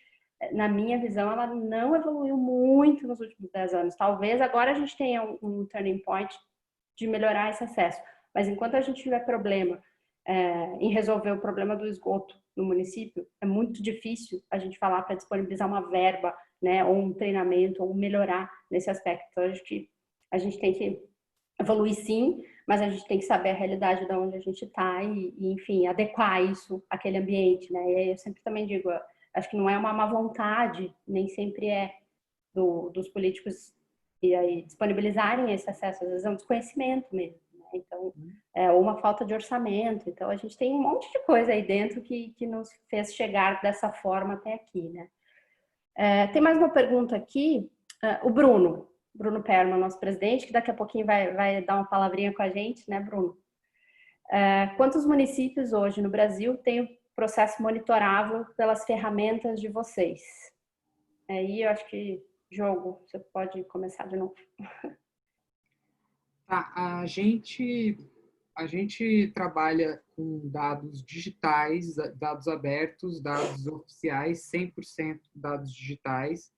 na minha visão, ela não evoluiu muito nos últimos 10 anos. Talvez agora a gente tenha um turning point de melhorar esse acesso. Mas enquanto a gente tiver problema em resolver o problema do esgoto no município, é muito difícil a gente falar para disponibilizar uma verba, né, ou um treinamento, ou melhorar nesse aspecto. Então, acho que a gente tem que evoluir sim, mas a gente tem que saber a realidade de onde a gente está e, enfim, adequar isso àquele ambiente, né? E aí eu sempre também digo, acho que não é uma má vontade, nem sempre é dos políticos e aí disponibilizarem esse acesso, às vezes é um desconhecimento mesmo, né? Então, ou uma falta de orçamento. Então, a gente tem um monte de coisa aí dentro que nos fez chegar dessa forma até aqui, né? Tem mais uma pergunta aqui. O Bruno Perman, nosso presidente, que daqui a pouquinho vai dar uma palavrinha com a gente, né, Bruno? Quantos municípios hoje no Brasil têm o processo monitorável pelas ferramentas de vocês? Aí eu acho que, Diogo, você pode começar de novo. Tá, a gente trabalha com dados digitais, dados abertos, dados oficiais, 100% dados digitais.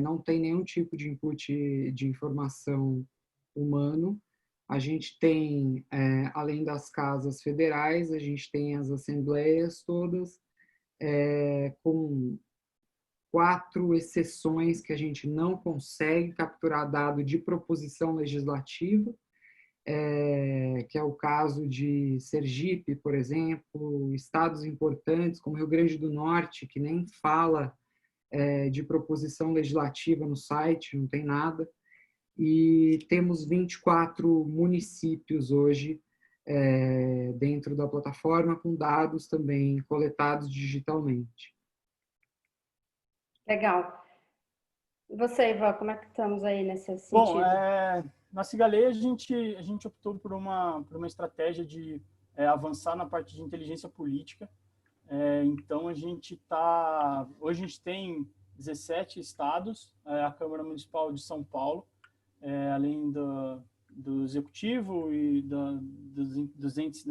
Não tem nenhum tipo de input de informação humano. A gente tem, além das casas federais, a gente tem as assembleias todas, com 4 exceções que a gente não consegue capturar dado de proposição legislativa, que é o caso de Sergipe, por exemplo, estados importantes como Rio Grande do Norte, que nem fala de proposição legislativa no site, não tem nada. E temos 24 municípios hoje dentro da plataforma, com dados também coletados digitalmente. Legal. E você, Ivan, como é que estamos aí nesse sentido? Bom, na Cigaleia a gente optou por uma estratégia de avançar na parte de inteligência política. Então, hoje a gente tem 17 estados, a Câmara Municipal de São Paulo, além do Executivo e dos entes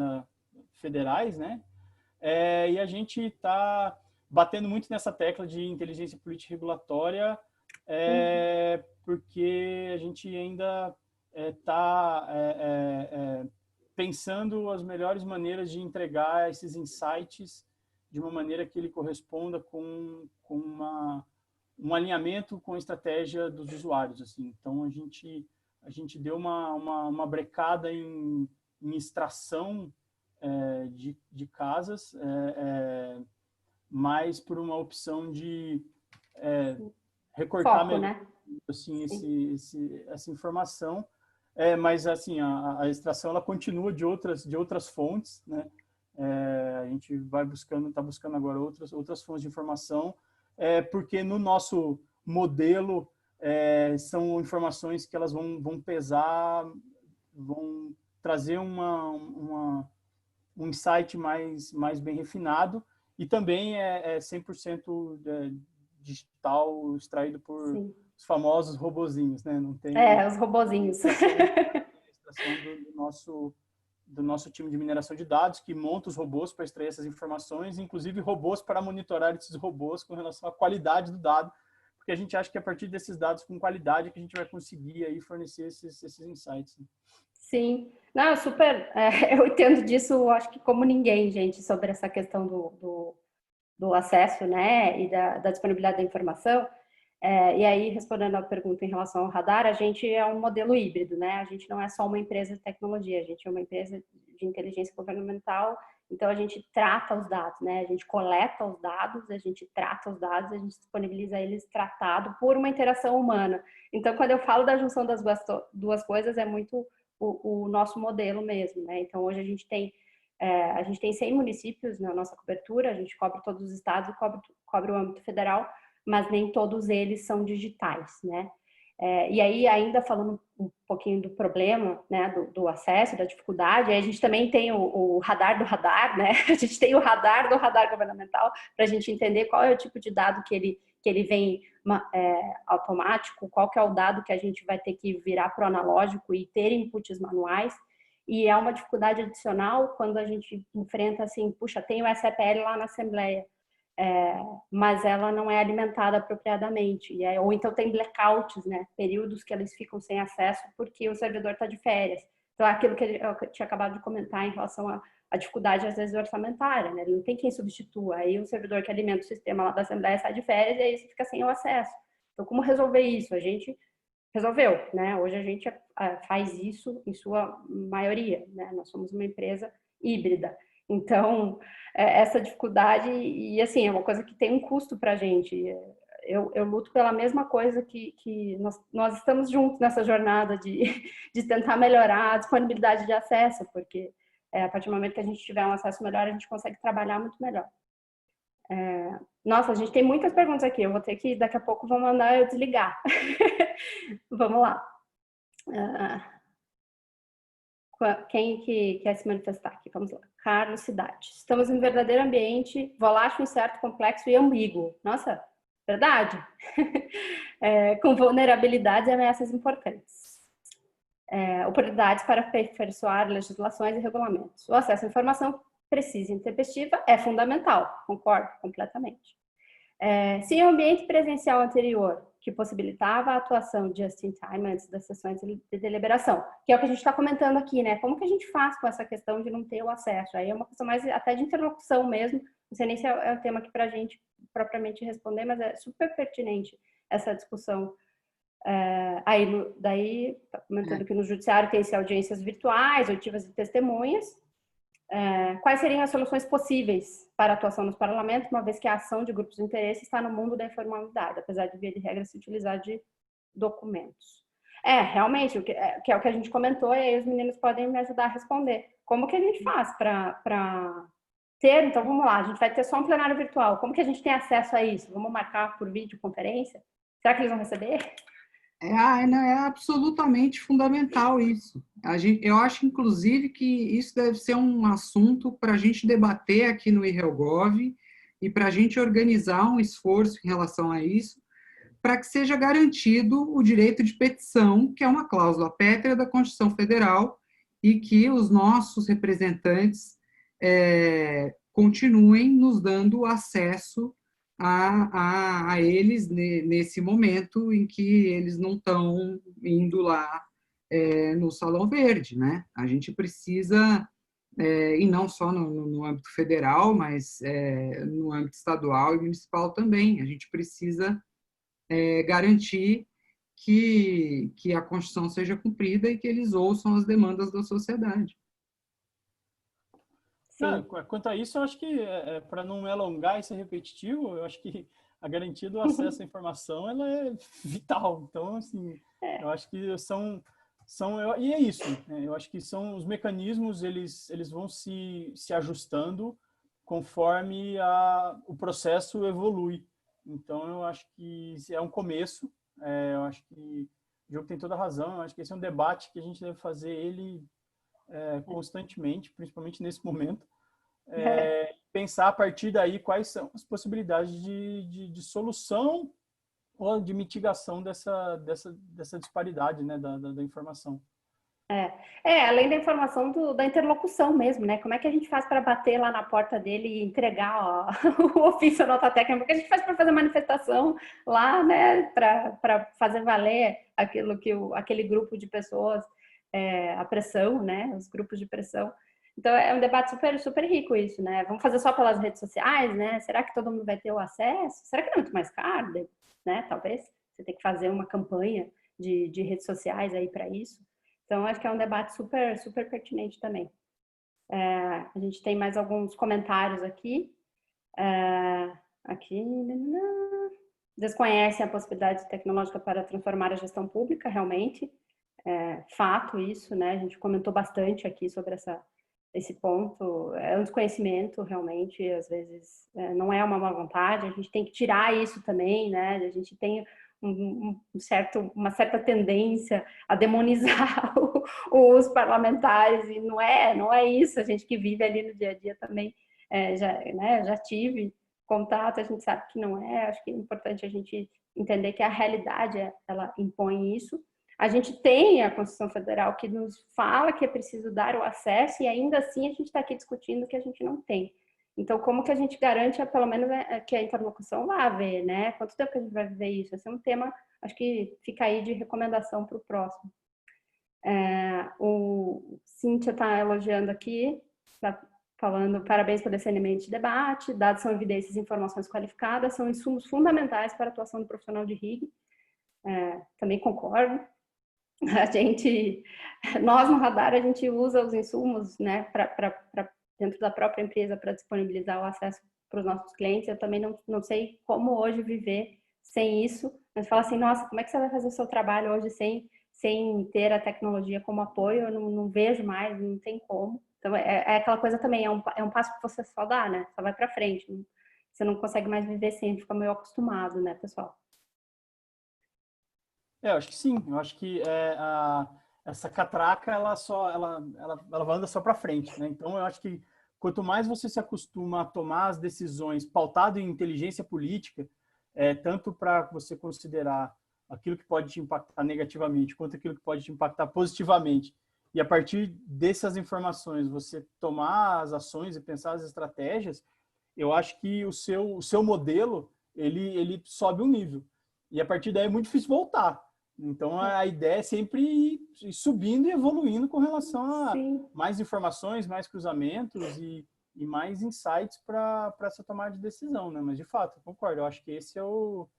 federais, né? E a gente está batendo muito nessa tecla de inteligência política regulatória, porque a gente ainda está pensando as melhores maneiras de entregar esses insights de uma maneira que ele corresponda com um alinhamento com a estratégia dos usuários. Assim. Então, a gente deu uma brecada em extração de casas, mas por uma opção de recortar Foco, melhor, né? assim, essa informação. Mas assim a extração ela continua de outras fontes, né? A gente está buscando agora outras fontes de informação, porque no nosso modelo são informações que elas vão pesar, vão trazer um insight mais bem refinado, e também é 100% digital, extraído por Sim. os famosos robozinhos, né? Não tem os robozinhos. extração do nosso time de mineração de dados, que monta os robôs para extrair essas informações, inclusive robôs para monitorar esses robôs com relação à qualidade do dado, porque a gente acha que a partir desses dados com qualidade que a gente vai conseguir aí fornecer esses insights. Sim. Não, super. Eu entendo disso, acho que como ninguém, gente, sobre essa questão do acesso, né, e da disponibilidade da informação. E aí, respondendo a pergunta em relação ao radar, a gente é um modelo híbrido, né? A gente não é só uma empresa de tecnologia, a gente é uma empresa de inteligência governamental Então, a gente trata os dados, né? A gente coleta os dados, a gente trata os dados, a gente disponibiliza eles tratado por uma interação humana. Então, quando eu falo da junção das duas coisas, é muito o nosso modelo mesmo, né? Então, hoje a gente tem 100 municípios na nossa cobertura, a gente cobre todos os estados e cobre o âmbito federal, mas nem todos eles são digitais, né? E aí, ainda falando um pouquinho do problema, né, do acesso, da dificuldade, aí a gente também tem o radar do radar, né? A gente tem o radar do radar governamental para a gente entender qual é o tipo de dado que ele vem automático, qual que é o dado que a gente vai ter que virar para o analógico e ter inputs manuais. E é uma dificuldade adicional quando a gente enfrenta assim, puxa, tem o SEPL lá na Assembleia, mas ela não é alimentada apropriadamente. Ou então tem blackouts, né? Períodos que eles ficam sem acesso porque o servidor está de férias. Então, aquilo que eu tinha acabado de comentar em relação à dificuldade, às vezes, orçamentária, né? Ele não tem quem substitua. Aí o servidor que alimenta o sistema lá da Assembleia sai de férias e aí você fica sem o acesso. Então, como resolver isso? A gente resolveu, né? Hoje a gente faz isso em sua maioria, né? Nós somos uma empresa híbrida. Então, essa dificuldade, e assim, é uma coisa que tem um custo para a gente. Eu luto pela mesma coisa que nós estamos juntos nessa jornada de tentar melhorar a disponibilidade de acesso, porque a partir do momento que a gente tiver um acesso melhor, a gente consegue trabalhar muito melhor. Nossa, a gente tem muitas perguntas aqui, eu vou ter que, daqui a pouco, vão mandar eu desligar. Vamos lá. Quem que quer se manifestar aqui? Vamos lá. Carlos Cidade. Estamos em um verdadeiro ambiente volátil, incerto, complexo e ambíguo. Nossa, verdade? Com vulnerabilidades e ameaças importantes. Oportunidades para aperfeiçoar legislações e regulamentos. O acesso à informação precisa e intempestiva é fundamental. Concordo completamente. Se o ambiente presencial anterior, que possibilitava a atuação just in time antes das sessões de deliberação, que é o que a gente está comentando aqui, né? Como que a gente faz com essa questão de não ter o acesso? Aí é uma questão mais até de interlocução mesmo, não sei nem se é um tema aqui para a gente propriamente responder, mas é super pertinente essa discussão. Daí, tá comentando que no judiciário tem-se audiências virtuais, oitivas de testemunhas. Quais seriam as soluções possíveis para a atuação nos parlamentos, uma vez que a ação de grupos de interesse está no mundo da informalidade, apesar de, via de regra, se utilizar de documentos? Realmente, que é o que a gente comentou, e aí os meninos podem me ajudar a responder. Como que a gente faz para ter, então vamos lá, a gente vai ter só um plenário virtual, como que a gente tem acesso a isso? Vamos marcar por videoconferência? Será que eles vão receber? É absolutamente fundamental isso. Eu acho, inclusive, que isso deve ser um assunto para a gente debater aqui no IRELGOV e para a gente organizar um esforço em relação a isso, para que seja garantido o direito de petição, que é uma cláusula pétrea da Constituição Federal, e que os nossos representantes continuem nos dando acesso a eles nesse momento em que eles não estão indo lá no Salão Verde, né? A gente precisa, e não só no âmbito federal, mas no âmbito estadual e municipal também, a gente precisa garantir que a Constituição seja cumprida e que eles ouçam as demandas da sociedade. Quanto a isso, eu acho que, para não me alongar e ser repetitivo, eu acho que a garantia do acesso à informação ela é vital. Então, assim, eu acho que e é isso, né? Eu acho que são os mecanismos, eles vão se ajustando conforme o processo evolui. Então, eu acho que é um começo. Eu acho que o Diogo tem toda a razão. Eu acho que esse é um debate que a gente deve fazer ele constantemente, principalmente nesse momento. Pensar a partir daí quais são as possibilidades de solução ou de mitigação dessa disparidade, né, da informação. Além da informação da interlocução mesmo, né? Como é que a gente faz para bater lá na porta dele e entregar o ofício, a nota técnica? Como é que a gente faz para fazer manifestação lá, né? Para fazer valer aquele grupo de pessoas, a pressão, né? Os grupos de pressão. Então, é um debate super, super rico isso, né? Vamos fazer só pelas redes sociais, né? Será que todo mundo vai ter o acesso? Será que não é muito mais caro, né? Talvez você tem que fazer uma campanha de redes sociais aí para isso. Então, acho que é um debate super, super pertinente também. A gente tem mais alguns comentários aqui. Aqui, desconhecem a possibilidade tecnológica para transformar a gestão pública, realmente. Fato isso, né? A gente comentou bastante aqui sobre esse ponto. É um desconhecimento, realmente, às vezes não é uma má vontade, a gente tem que tirar isso também, né? A gente tem uma certa tendência a demonizar os parlamentares, e não é isso, a gente que vive ali no dia a dia também, já tive contato, a gente sabe que não é, acho que é importante a gente entender que a realidade, ela impõe isso. A gente tem a Constituição Federal que nos fala que é preciso dar o acesso, e ainda assim a gente está aqui discutindo que a gente não tem. Então, como que a gente garante, pelo menos, que a interlocução vá haver, né? Quanto tempo que a gente vai viver isso? Esse é um tema, acho que fica aí de recomendação para o próximo. O Cíntia está elogiando aqui, está falando parabéns pelo excelente debate, dados são evidências e informações qualificadas, são insumos fundamentais para a atuação do profissional de RIG. Também concordo. Nós no Radar, a gente usa os insumos, né, dentro da própria empresa para disponibilizar o acesso para os nossos clientes. Eu também não sei como hoje viver sem isso, mas fala assim, nossa, como é que você vai fazer o seu trabalho hoje sem ter a tecnologia como apoio? Eu não vejo mais, não tem como. Então, é aquela coisa também, é um passo que você só dá, né? Só vai para frente. Você não consegue mais viver sem, fica meio acostumado, né, pessoal? Eu acho que sim. Eu acho que essa catraca, ela anda só para frente, né? Então, eu acho que quanto mais você se acostuma a tomar as decisões pautado em inteligência política, tanto para você considerar aquilo que pode te impactar negativamente, quanto aquilo que pode te impactar positivamente, e a partir dessas informações você tomar as ações e pensar as estratégias, eu acho que o seu modelo, ele sobe um nível. E a partir daí é muito difícil voltar. Então, a ideia é sempre ir subindo e evoluindo com relação a mais informações, mais cruzamentos e mais insights para essa tomada de decisão, né? Mas, de fato, eu concordo. Eu acho que esse é o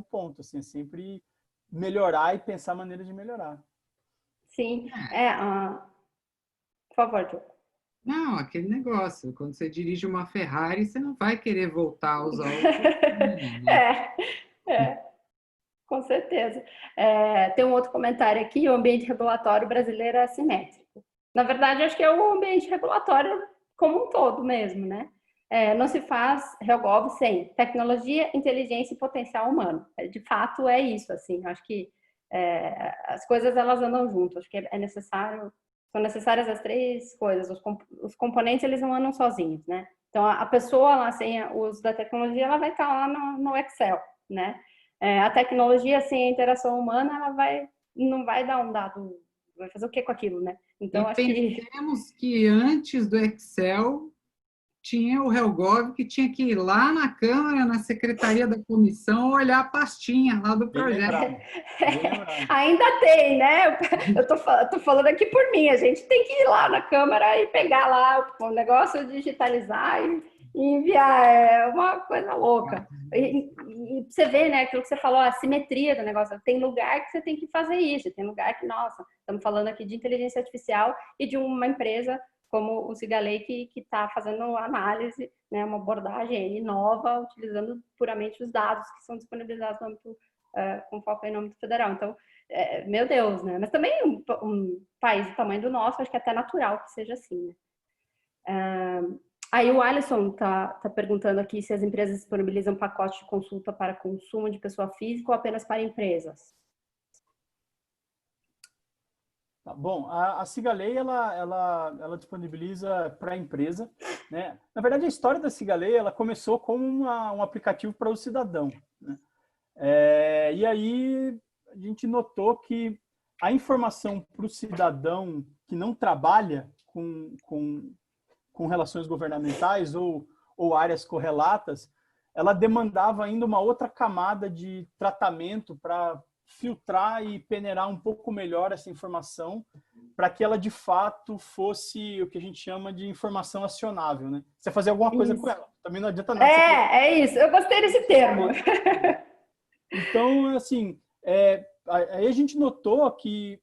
ponto, assim, é sempre melhorar e pensar a maneira de melhorar. Sim. Por favor, Diogo. Não, aquele negócio. Quando você dirige uma Ferrari, você não vai querer voltar a usar o... né? Com certeza. Tem um outro comentário aqui, o ambiente regulatório brasileiro é assimétrico. Na verdade, acho que é o ambiente regulatório como um todo mesmo, né? Não se faz RealGov sem tecnologia, inteligência e potencial humano. De fato, é isso, assim. Acho que as coisas, elas andam juntas. Acho que são necessárias as três coisas. Os componentes, eles não andam sozinhos, né? Então, a pessoa, lá, sem o uso da tecnologia, ela vai estar lá no Excel, né? A tecnologia, sem a interação humana, ela não vai dar um dado, vai fazer o que com aquilo, né? Então, acho que... Pensemos que antes do Excel tinha o RealGov que tinha que ir lá na Câmara, na Secretaria da Comissão, olhar a pastinha lá do projeto. Ainda tem, né? Eu tô falando aqui por mim, a gente tem que ir lá na Câmara e pegar lá o negócio, digitalizar e enviar, é uma coisa louca. E você vê, né, aquilo que você falou, a simetria do negócio. Tem lugar que você tem que fazer isso, tem lugar que, nossa, estamos falando aqui de inteligência artificial e de uma empresa como o Cigalei que está fazendo análise, né, uma abordagem nova, utilizando puramente os dados que são disponibilizados no âmbito, com foco no âmbito federal. Então, meu Deus, né? Mas também um país do tamanho do nosso, acho que é até natural que seja assim, né? Aí o Alisson tá perguntando aqui se as empresas disponibilizam pacote de consulta para consumo de pessoa física ou apenas para empresas. Tá bom, a Cigalei, ela disponibiliza para a empresa, né? Na verdade, a história da Cigalei, ela começou como um aplicativo para o cidadão, né? E aí a gente notou que a informação para o cidadão que não trabalha com relações governamentais ou áreas correlatas, ela demandava ainda uma outra camada de tratamento para filtrar e peneirar um pouco melhor essa informação para que ela de fato fosse o que a gente chama de informação acionável, né? Você fazer alguma coisa com ela. Também não adianta nada. É isso. Eu gostei desse termo. Então, assim, aí a gente notou que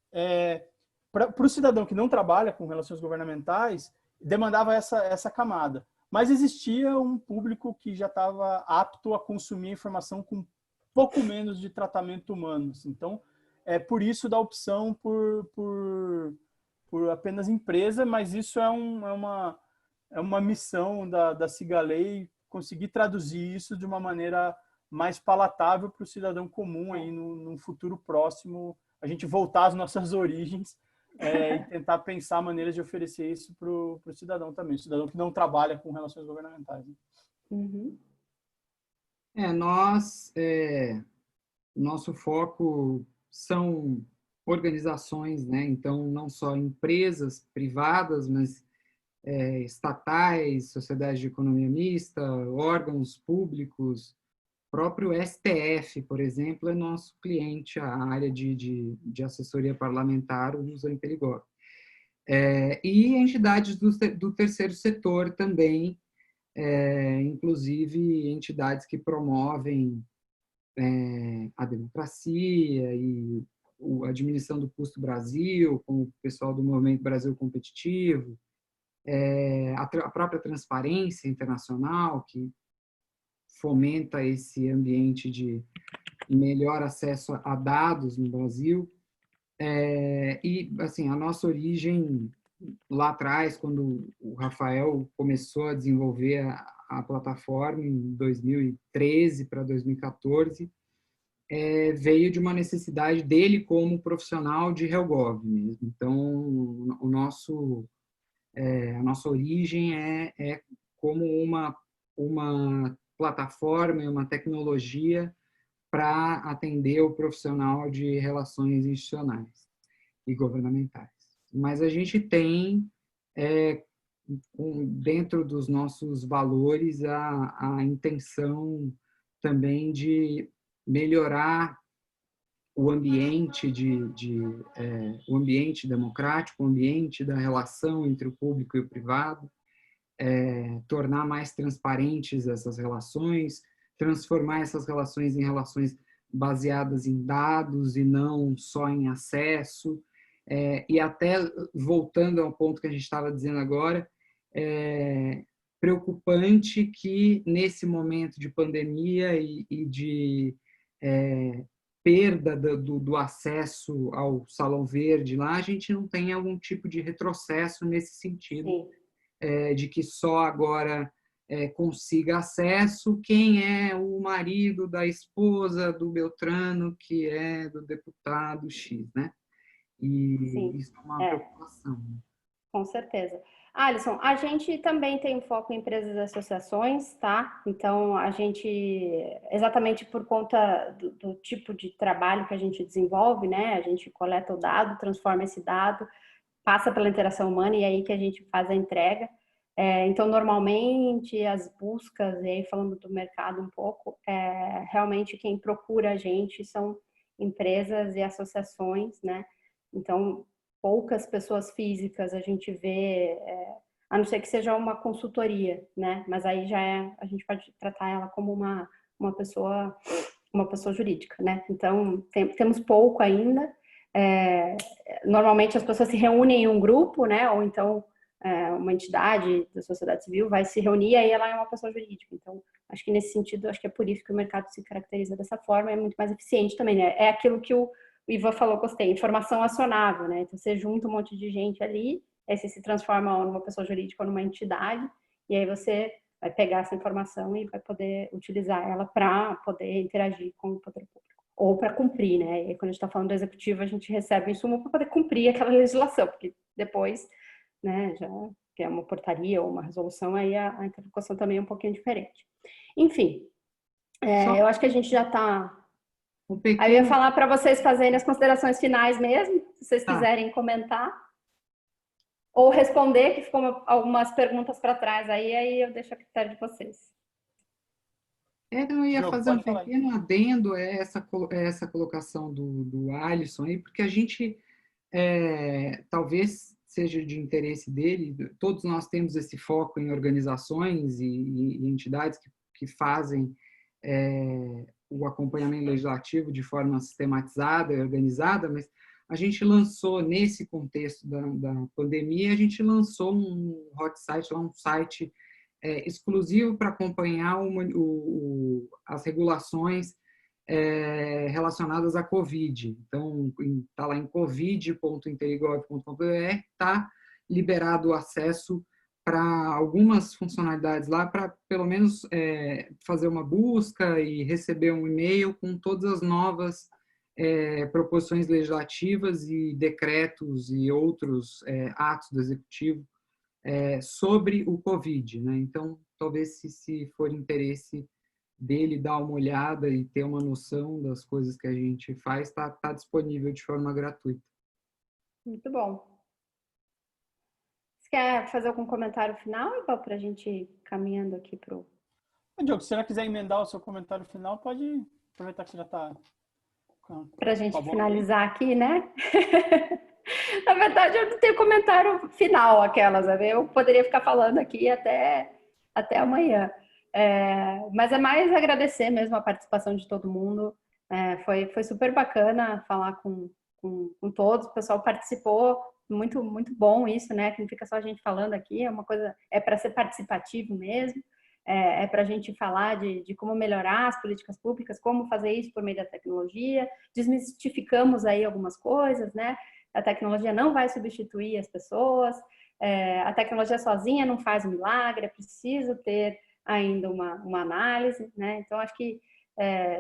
para o cidadão que não trabalha com relações governamentais, demandava essa camada. Mas existia um público que já estava apto a consumir informação com pouco menos de tratamento humano. Então, é por isso da opção por apenas empresa, mas isso é uma missão da Sigalei conseguir traduzir isso de uma maneira mais palatável para o cidadão comum aí num futuro próximo, a gente voltar às nossas origens e tentar pensar maneiras de oferecer isso para o cidadão também, o cidadão que não trabalha com relações governamentais. Né? Uhum. Nosso foco são organizações, né? Então, não só empresas privadas, mas estatais, sociedades de economia mista, órgãos públicos, próprio STF, por exemplo, é nosso cliente, a área de assessoria parlamentar usa em Perigord. E entidades do terceiro setor também, inclusive entidades que promovem a democracia e a diminuição do custo Brasil, como o pessoal do Movimento Brasil Competitivo, a própria transparência internacional, que fomenta esse ambiente de melhor acesso a dados no Brasil. E, assim, a nossa origem lá atrás, quando o Rafael começou a desenvolver a plataforma em 2013 para 2014, veio de uma necessidade dele como profissional de HelpGov mesmo. Então, a nossa origem é como uma plataforma e uma tecnologia para atender o profissional de relações institucionais e governamentais. Mas a gente tem, dentro dos nossos valores, a intenção também de melhorar o ambiente o ambiente democrático, o ambiente da relação entre o público e o privado, tornar mais transparentes essas relações, transformar essas relações em relações baseadas em dados e não só em acesso, e até, voltando ao ponto que a gente estava dizendo agora, preocupante que, nesse momento de pandemia e de perda do acesso ao Salão Verde lá, a gente não tem algum tipo de retrocesso nesse sentido, de que só agora consiga acesso quem é o marido da esposa do Beltrano, que é do deputado X, né? E Sim. isso é uma preocupação. Com certeza. Alisson, a gente também tem um foco em empresas e associações, tá? Então, a gente, exatamente por conta do tipo de trabalho que a gente desenvolve, né? A gente coleta o dado, transforma esse dado, passa pela interação humana e é aí que a gente faz a entrega. Então, normalmente, as buscas, e aí falando do mercado um pouco, realmente quem procura a gente são empresas e associações, né? Então, poucas pessoas físicas a gente vê, a não ser que seja uma consultoria, né? Mas aí já a gente pode tratar ela como uma pessoa jurídica, né? Então, temos pouco ainda. Normalmente as pessoas se reúnem em um grupo, né? Ou então uma entidade da sociedade civil vai se reunir e aí ela é uma pessoa jurídica. Então, acho que nesse sentido, acho que é por isso que o mercado se caracteriza dessa forma, é muito mais eficiente também, né? É aquilo que o Ivan falou, gostei, informação acionável, né? Então, você junta um monte de gente ali, aí você se transforma numa pessoa jurídica ou numa entidade, e aí você vai pegar essa informação e vai poder utilizar ela para poder interagir com o poder público. Ou para cumprir, né? E aí, quando a gente está falando do executivo, a gente recebe o insumo para poder cumprir aquela legislação, porque depois, né, já que é uma portaria ou uma resolução, aí a interlocução também é um pouquinho diferente. Enfim, eu acho que a gente já está... Aí eu ia falar para vocês fazerem as considerações finais mesmo, se vocês quiserem comentar. Ou responder, que ficou algumas perguntas para trás aí eu deixo a critério de vocês. Eu ia fazer um pequeno adendo a essa colocação do Alisson aí, porque a gente, talvez seja de interesse dele, todos nós temos esse foco em organizações e entidades que fazem o acompanhamento legislativo de forma sistematizada e organizada, mas a gente lançou, nesse contexto da pandemia, a gente lançou um hot site, um site exclusivo para acompanhar as regulações relacionadas à Covid. Então, está lá em covid.interigov.br, está liberado o acesso para algumas funcionalidades lá, para pelo menos fazer uma busca e receber um e-mail com todas as novas proposições legislativas e decretos e outros atos do Executivo sobre o Covid, né? Então, talvez se for interesse dele dar uma olhada e ter uma noção das coisas que a gente faz, está disponível de forma gratuita. Muito bom. Você quer fazer algum comentário final, igual para a gente ir caminhando aqui para o... Diogo, se você quiser emendar o seu comentário final, pode aproveitar que você já está... Para a gente finalizar aqui, né? Na verdade, eu não tenho comentário final, aquelas, eu poderia ficar falando aqui até amanhã. Mas é mais agradecer mesmo a participação de todo mundo. Foi super bacana falar com todos, o pessoal participou, muito, muito bom isso, né? Que não fica só a gente falando aqui, é uma coisa, para ser participativo mesmo, para a gente falar de como melhorar as políticas públicas, como fazer isso por meio da tecnologia, desmistificamos aí algumas coisas, né? A tecnologia não vai substituir as pessoas, a tecnologia sozinha não faz um milagre, é preciso ter ainda uma análise, né? Então, acho que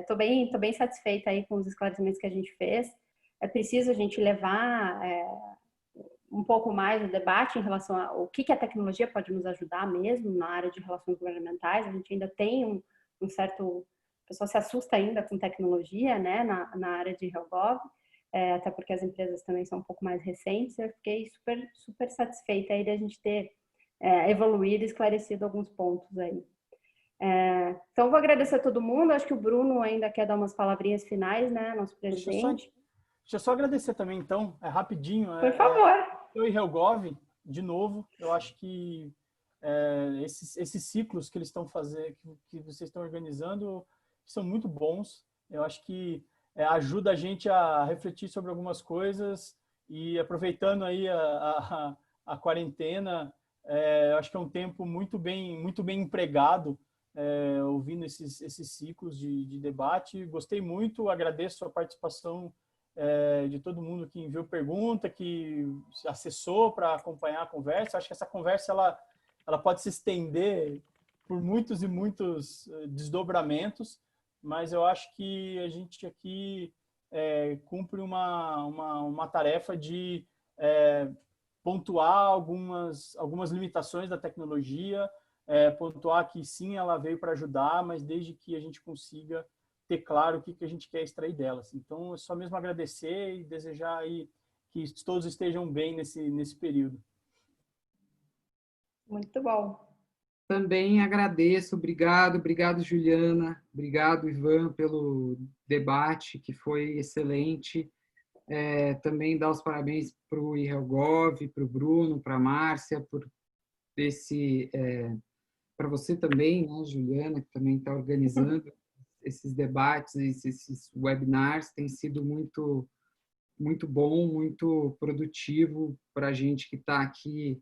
tô bem satisfeita aí com os esclarecimentos que a gente fez. É preciso a gente levar um pouco mais o debate em relação ao que a tecnologia pode nos ajudar mesmo na área de relações governamentais. A gente ainda tem um certo... O pessoal se assusta ainda com tecnologia, né, na área de HealthGov, até porque as empresas também são um pouco mais recentes. Eu fiquei super, super satisfeita aí de a gente ter evoluído e esclarecido alguns pontos aí. Então, eu vou agradecer a todo mundo. Acho que o Bruno ainda quer dar umas palavrinhas finais, né, nosso presidente. Deixa eu só agradecer também, então, rapidinho. Por favor. Eu e HealthGov, de novo, eu acho que esses ciclos que eles estão fazendo, que vocês estão organizando, são muito bons. Eu acho que ajuda a gente a refletir sobre algumas coisas e aproveitando aí a quarentena, eu acho que é um tempo muito bem empregado, ouvindo esses ciclos de debate. Gostei muito, agradeço a participação de todo mundo que enviou pergunta, que acessou para acompanhar a conversa. Acho que essa conversa ela pode se estender por muitos e muitos desdobramentos, mas eu acho que a gente aqui cumpre uma tarefa de pontuar algumas limitações da tecnologia, pontuar que sim, ela veio para ajudar, mas desde que a gente consiga ter claro o que a gente quer extrair delas. Então, é só mesmo agradecer e desejar aí que todos estejam bem nesse período. Muito bom. Também agradeço, obrigado Juliana, obrigado Ivan pelo debate que foi excelente. Também dar os parabéns para o HealthGov, para o Bruno, para a Márcia, para você também, né, Juliana, que também está organizando esses debates, esses webinars. Tem sido muito, muito bom, muito produtivo para a gente que está aqui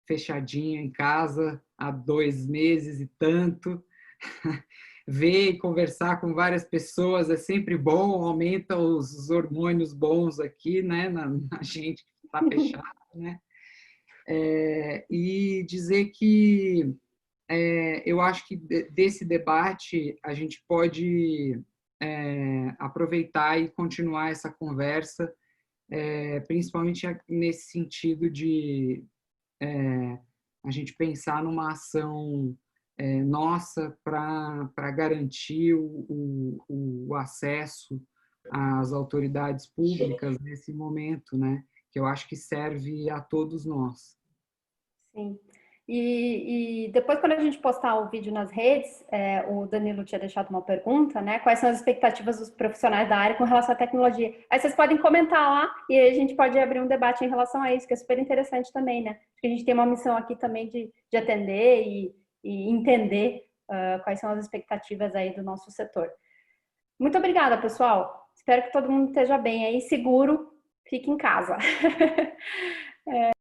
fechadinha em casa há 2 meses e tanto. Ver e conversar com várias pessoas é sempre bom, aumenta os hormônios bons aqui, né, na gente que está fechada, né? E dizer que eu acho que desse debate a gente pode aproveitar e continuar essa conversa, principalmente nesse sentido de a gente pensar numa ação nossa para garantir o acesso às autoridades públicas nesse momento, né? Que eu acho que serve a todos nós. Sim. E depois, quando a gente postar o vídeo nas redes, o Danilo tinha deixado uma pergunta, né? Quais são as expectativas dos profissionais da área com relação à tecnologia? Aí vocês podem comentar lá e aí a gente pode abrir um debate em relação a isso, que é super interessante também, né? Porque a gente tem uma missão aqui também de atender e entender quais são as expectativas aí do nosso setor. Muito obrigada, pessoal. Espero que todo mundo esteja bem aí, seguro. fique em casa.